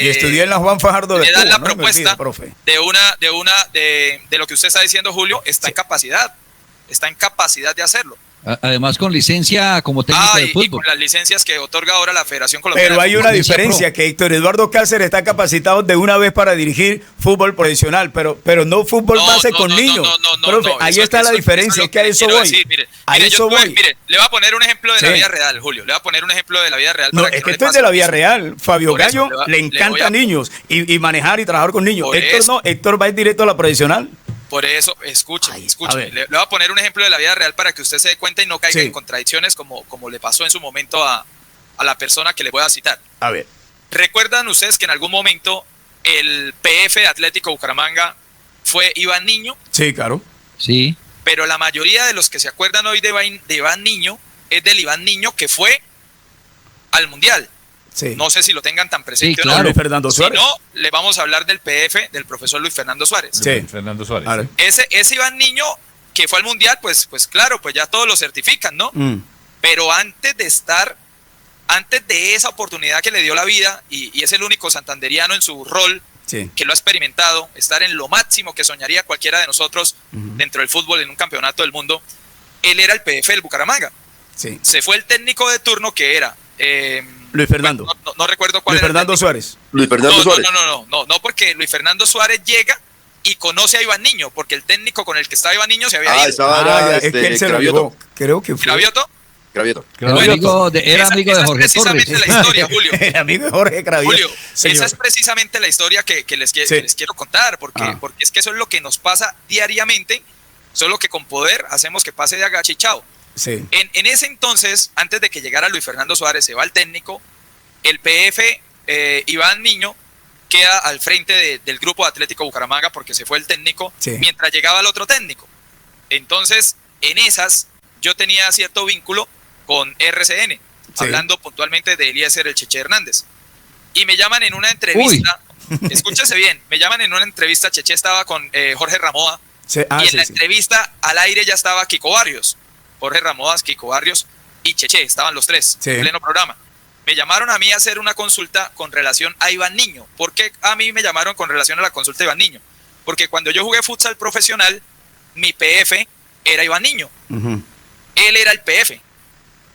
estudié en la Juan Fajardo de le dan Cuba, la ¿no? propuesta Profe. de lo que usted está diciendo, Julio, está en capacidad de hacerlo. Además con licencia como técnico de Y fútbol. con las licencias que otorga ahora la Federación Colombiana. Pero hay de una Fútbol. diferencia, que Héctor Eduardo Cáceres está capacitado de una vez para dirigir fútbol profesional, pero no fútbol base con niños. Profe, ahí está la diferencia, es que a eso voy. A eso voy. Mire, le voy a poner un ejemplo de la vida real, Julio. Le voy a poner un ejemplo de la vida real. No, para es que no esto le es de la pase vida eso. real. Fabio Por eso, Gallo le le voy encanta a- niños y manejar y trabajar con niños. Por Héctor eso. no, Héctor va directo a la profesional. Por eso, escuche. a ver. Le voy a poner un ejemplo de la vida real para que usted se dé cuenta y no caiga Sí. en contradicciones como le pasó en su momento a la persona que le voy a citar. A ver. ¿Recuerdan ustedes que en algún momento el PF de Atlético Bucaramanga fue Iván Niño? Sí, claro. Sí. Pero la mayoría de los que se acuerdan hoy de Iván Niño es del Iván Niño que fue al Mundial. Sí. No sé si lo tengan tan presente Sí, o no. claro. Luis Fernando Suárez. Si no, le vamos a hablar del PF del profesor Luis Fernando Suárez. Sí. Fernando Suárez. A ver. Ese Iván Niño que fue al Mundial, pues claro, pues ya todos lo certifican, ¿no? Pero antes de esa oportunidad que le dio la vida, y es el único santanderiano en su rol Sí. que lo ha experimentado, estar en lo máximo que soñaría cualquiera de nosotros dentro del fútbol en un campeonato del mundo, él era el PF del Bucaramanga. Sí. Se fue el técnico de turno que era... Luis Fernando. No recuerdo cuál Luis era el Fernando técnico. Suárez. Luis Fernando Suárez. No, porque Luis Fernando Suárez llega y conoce a Iván Niño, porque el técnico con el que estaba Iván Niño se había ido. estaba Ya, es que él se lo Cravioto. llevó. Creo que fue. ¿Cravioto? Cravioto. Era Bueno, amigo de esa Jorge es Torres. precisamente la historia, Julio. El amigo de Jorge Cravioto. Julio, Señor. esa es precisamente la historia que les quiero contar, porque es que eso es lo que nos pasa diariamente, solo que con poder hacemos que pase de agache y chao. Sí. En ese entonces, antes de que llegara Luis Fernando Suárez, se va el técnico, el PF Iván Niño queda al frente del grupo de Atlético Bucaramanga porque se fue el técnico, Sí. mientras llegaba el otro técnico. Entonces, en esas, yo tenía cierto vínculo con RCN, Sí. hablando puntualmente de Eliezer el Cheche Hernández. Y me llaman en una entrevista, escúchese bien, me llaman en una entrevista, Cheche estaba con Jorge Ramoa, Sí. y en la entrevista al aire ya estaba Kiko Barrios, Jorge Ramoa, Kiko Barrios y Cheche, estaban los tres Sí. en pleno programa. Me llamaron a mí a hacer una consulta con relación a Iván Niño. ¿Por qué a mí me llamaron con relación a la consulta de Iván Niño? Porque cuando yo jugué futsal profesional, mi PF era Iván Niño. Él era el PF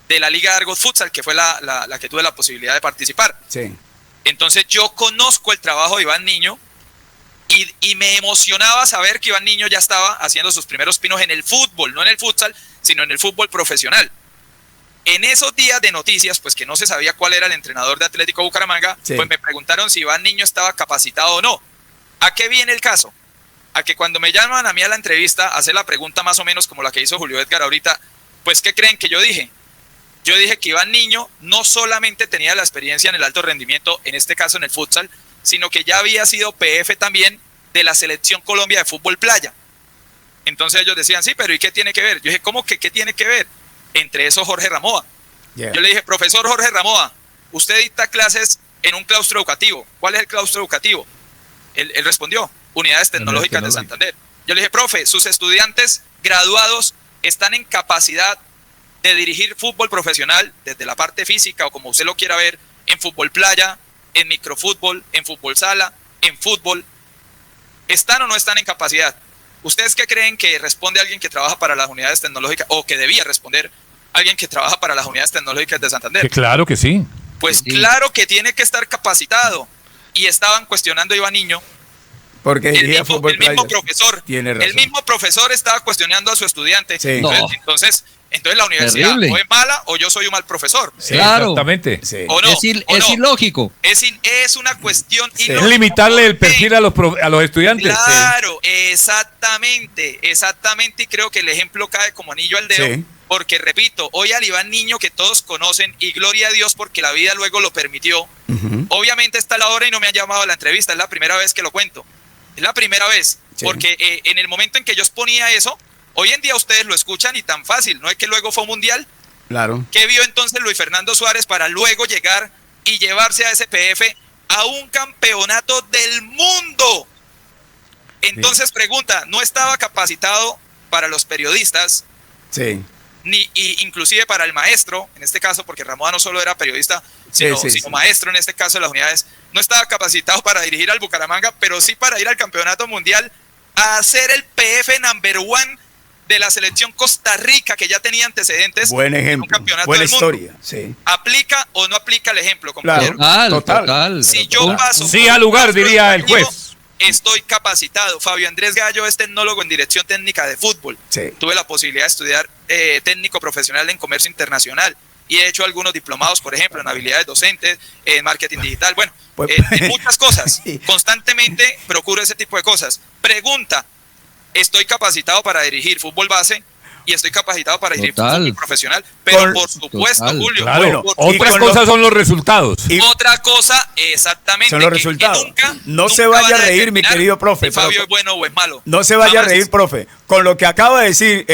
de la Liga de Argos Futsal, que fue la que tuve la posibilidad de participar. Sí. Entonces yo conozco el trabajo de Iván Niño y me emocionaba saber que Iván Niño ya estaba haciendo sus primeros pinos en el fútbol, no en el futsal, sino en el fútbol profesional. En esos días de noticias, pues que no se sabía cuál era el entrenador de Atlético Bucaramanga, Sí. pues me preguntaron si Iván Niño estaba capacitado o no. ¿A qué viene el caso? A que cuando me llaman a mí a la entrevista, a hacer la pregunta más o menos como la que hizo Julio Edgar ahorita, pues ¿qué creen que yo dije? Yo dije que Iván Niño no solamente tenía la experiencia en el alto rendimiento, en este caso en el futsal, sino que ya había sido PF también de la Selección Colombia de Fútbol Playa. Entonces ellos decían, sí, pero ¿y qué tiene que ver? Yo dije, ¿cómo que qué tiene que ver? Entre eso Jorge Ramoa. Yeah. Yo le dije, profesor Jorge Ramoa, usted dicta clases en un claustro educativo. ¿Cuál es el claustro educativo? Él respondió, Unidades Tecnológicas de Santander. Yo le dije, profe, sus estudiantes graduados están en capacidad de dirigir fútbol profesional desde la parte física o como usted lo quiera ver, en fútbol playa, en microfútbol, en fútbol sala, en fútbol. ¿Están o no están en capacidad? ¿Ustedes qué creen que responde alguien que trabaja para las unidades tecnológicas o que debía responder alguien que trabaja para las unidades tecnológicas de Santander? Que claro que sí. Pues Sí. claro que tiene que estar capacitado. Y estaban cuestionando a Iván Niño. Porque El dirigía mismo, Fútbol el mismo Playa. profesor. Tiene razón. El mismo profesor estaba cuestionando a su estudiante. Sí. Entonces la universidad Terrible. o es mala o yo soy un mal profesor. Claro. Exactamente. Sí. ¿O no? Es ilógico. Es una cuestión Es ilógica. limitarle el ¿Por qué? perfil a los estudiantes. Claro, exactamente. Y creo que el ejemplo cae como anillo al dedo. Sí. Porque, repito, hoy al Iván Niño que todos conocen, y gloria a Dios porque la vida luego lo permitió. Ujú. Obviamente está a la hora y no me han llamado a la entrevista, es la primera vez que lo cuento. Es la primera vez, Sí. porque en el momento en que yo exponía eso, hoy en día ustedes lo escuchan y tan fácil, no es que luego fue un mundial. Claro. ¿Qué vio entonces Luis Fernando Suárez para luego llegar y llevarse a SPF a un campeonato del mundo? Entonces pregunta, ¿no estaba capacitado para los periodistas? Sí. Inclusive para el maestro, en este caso, porque Ramón no solo era periodista, sino maestro en este caso de las unidades, no estaba capacitado para dirigir al Bucaramanga, pero sí para ir al campeonato mundial a ser el PF number one de la selección Costa Rica, que ya tenía antecedentes. Buen en un ejemplo. campeonato Buena del mundo. historia. Sí. ¿Aplica o no aplica el ejemplo, compañero? Claro. Total. Si yo paso Sí por al un lugar, rastro diría el educativo, juez. Estoy capacitado. Fabio Andrés Gallo es tecnólogo en dirección técnica de fútbol. Sí. Tuve la posibilidad de estudiar técnico profesional en comercio internacional y he hecho algunos diplomados, por ejemplo, en habilidades docentes, en marketing digital, bueno, Pues- en muchas cosas. Sí. Constantemente procuro ese tipo de cosas. Pregunta, ¿estoy capacitado para dirigir fútbol base? Y estoy capacitado para dirigir Total. fútbol profesional, pero Con- por supuesto, Total. Julio. Claro. Bueno, por- y Otras con cosas son los resultados. Y- otra cosa, exactamente. Son los que resultados. nunca, No nunca se vaya van a reír, mi determinar querido profe, si Fabio pero- es bueno o es malo. No se vaya a Jamás. reír, profe, con lo que acaba de decir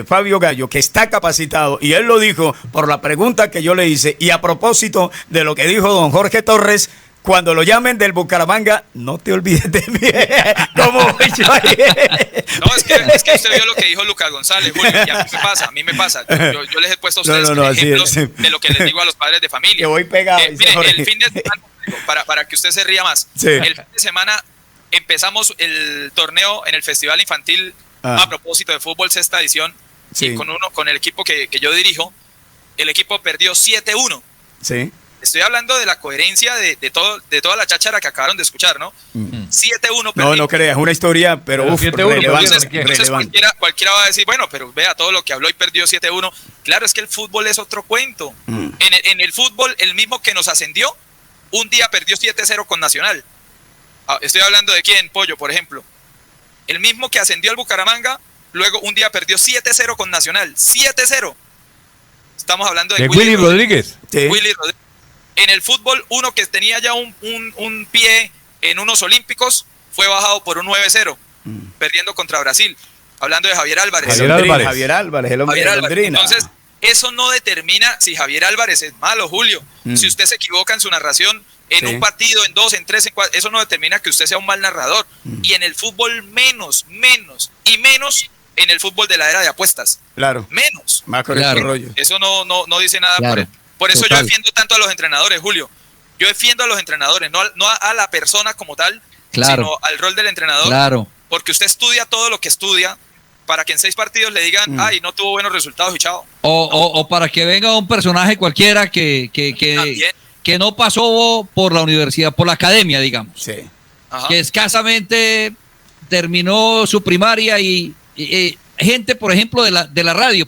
Fabio Gallo, que está capacitado, y él lo dijo por la pregunta que yo le hice, y a propósito de lo que dijo don Jorge Torres, cuando lo llamen del Bucaramanga, no te olvides de mí. ¿Cómo voy yo ahí? No, es que usted vio lo que dijo Lucas González, Julio, y a mí me pasa. Yo les he puesto a ustedes No, así ejemplos es. de lo que les digo a los padres de familia. Que voy pegado, dice Mire, Jorge. el fin de semana, para que usted se ría más, Sí. el fin de semana empezamos el torneo en el Festival Infantil a propósito de fútbol sexta edición, Sí. y con el equipo que yo dirijo, el equipo perdió 7-1. Sí. Estoy hablando de la coherencia de toda la cháchara que acabaron de escuchar, ¿no? 7-1 No, no creas, una historia, pero Pero uf, 7-1, relevante. Entonces relevante. cualquiera va a decir, bueno, pero vea todo lo que habló y perdió 7-1. Claro, es que el fútbol es otro cuento. En el fútbol, el mismo que nos ascendió, un día perdió 7-0 con Nacional. Estoy hablando de quién, Pollo, por ejemplo. El mismo que ascendió al Bucaramanga, luego un día perdió 7-0 con Nacional. 7-0. Estamos hablando de De Willy Rodríguez. Sí. Willy Rodríguez. En el fútbol, uno que tenía ya un pie en unos olímpicos fue bajado por un 9-0, perdiendo contra Brasil. Hablando de Javier Álvarez. Javier Álvarez. Javier Álvarez, el hombre Javier de Álvarez. Londrina. Entonces, eso no determina si Javier Álvarez es malo, Julio. Si usted se equivoca en su narración, en Sí. un partido, en dos, en tres, en cuatro, eso no determina que usted sea un mal narrador. Y en el fútbol menos en el fútbol de la era de apuestas. Claro, Menos. más con Claro. este rollo. Eso no dice nada. Claro, por eso total. yo defiendo tanto a los entrenadores, Julio. Yo defiendo a los entrenadores, no a la persona como tal, Claro. sino al rol del entrenador. Claro. Porque usted estudia todo lo que estudia para que en 6 partidos le digan, ay, no tuvo buenos resultados y chao. O para que venga un personaje cualquiera que no pasó por la universidad, por la academia, digamos, Sí. Ajá. que escasamente terminó su primaria y gente, por ejemplo, de la radio,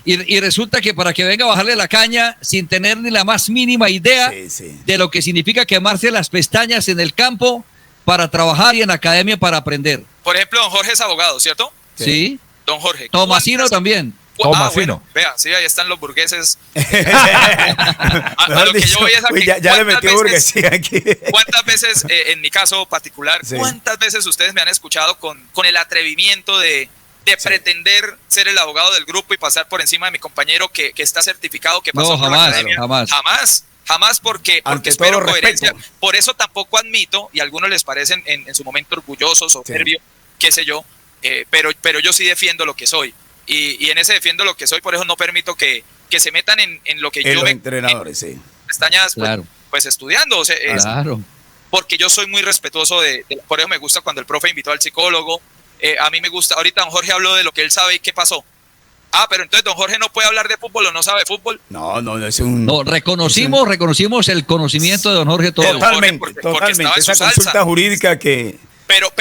y resulta que para que venga a bajarle la caña sin tener ni la más mínima idea Sí, sí. de lo que significa quemarse las pestañas en el campo para trabajar y en la academia para aprender. Por ejemplo, don Jorge es abogado, ¿cierto? ¿Sí? Don Jorge. Tomasino ¿cuántas- también. Tomasino. bueno, vea, sí, ahí están los burgueses. a Mejor lo que dicho, yo voy es a uy, que ya le ¿cuántas metió veces- burguesía aquí. ¿Cuántas veces, en mi caso particular, Sí. cuántas veces ustedes me han escuchado con el atrevimiento de pretender ser el abogado del grupo y pasar por encima de mi compañero que está certificado, que pasó No, por la jamás, academia? Jamás porque Ante espero todo coherencia. respeto. Por eso tampoco admito, y a algunos les parecen en su momento orgullosos, soberbios, qué sé yo, pero yo sí defiendo lo que soy. Y en ese defiendo lo que soy, por eso no permito que se metan en lo que En yo los me entrenadores, sí. pestañas Claro. pues estudiando. O sea, Claro. porque yo soy muy respetuoso por eso me gusta cuando el profe invitó al psicólogo, A mí me gusta, ahorita don Jorge habló de lo que él sabe y qué pasó. Ah, pero entonces don Jorge no puede hablar de fútbol o no sabe de fútbol. No, es un... No, reconocimos el conocimiento de don Jorge todo. Totalmente, porque totalmente. estaba en su Esa salsa. consulta jurídica que Pero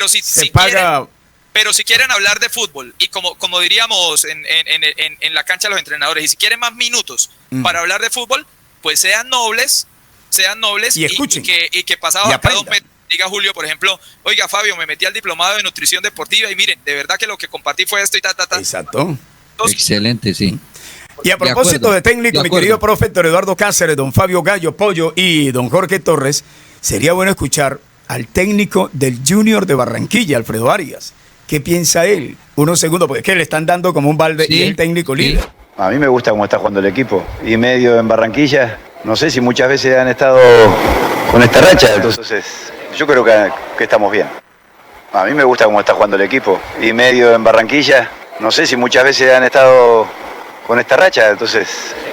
se paga... Pero si quieren hablar de fútbol, y como diríamos en la cancha de los entrenadores, y si quieren más minutos para hablar de fútbol, pues sean nobles y escuchen. Y que pasado Y a cada 2 aprendan. meses diga Julio, por ejemplo, oiga Fabio, me metí al diplomado de nutrición deportiva y miren, de verdad que lo que compartí fue esto y ta. Exacto. Entonces, Excelente, sí. Y a propósito de técnico, mi querido profe Héctor Eduardo Cáceres, don Fabio Gallo Pollo y don Jorge Torres, sería bueno escuchar al técnico del Junior de Barranquilla, Alfredo Arias. ¿Qué piensa él? Unos segundos, porque es que le están dando como un balde y es el técnico líder. A mí me gusta cómo está jugando el equipo. Y medio en Barranquilla, no sé si muchas veces han estado con esta racha, entonces yo creo que estamos bien. A mí me gusta cómo está jugando el equipo. Y medio en Barranquilla, no sé si muchas veces han estado con esta racha, entonces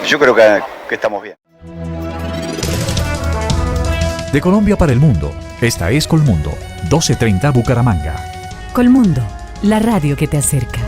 yo creo que estamos bien. De Colombia para el mundo, esta es Colmundo, 12:30 Bucaramanga. Colmundo, la radio que te acerca.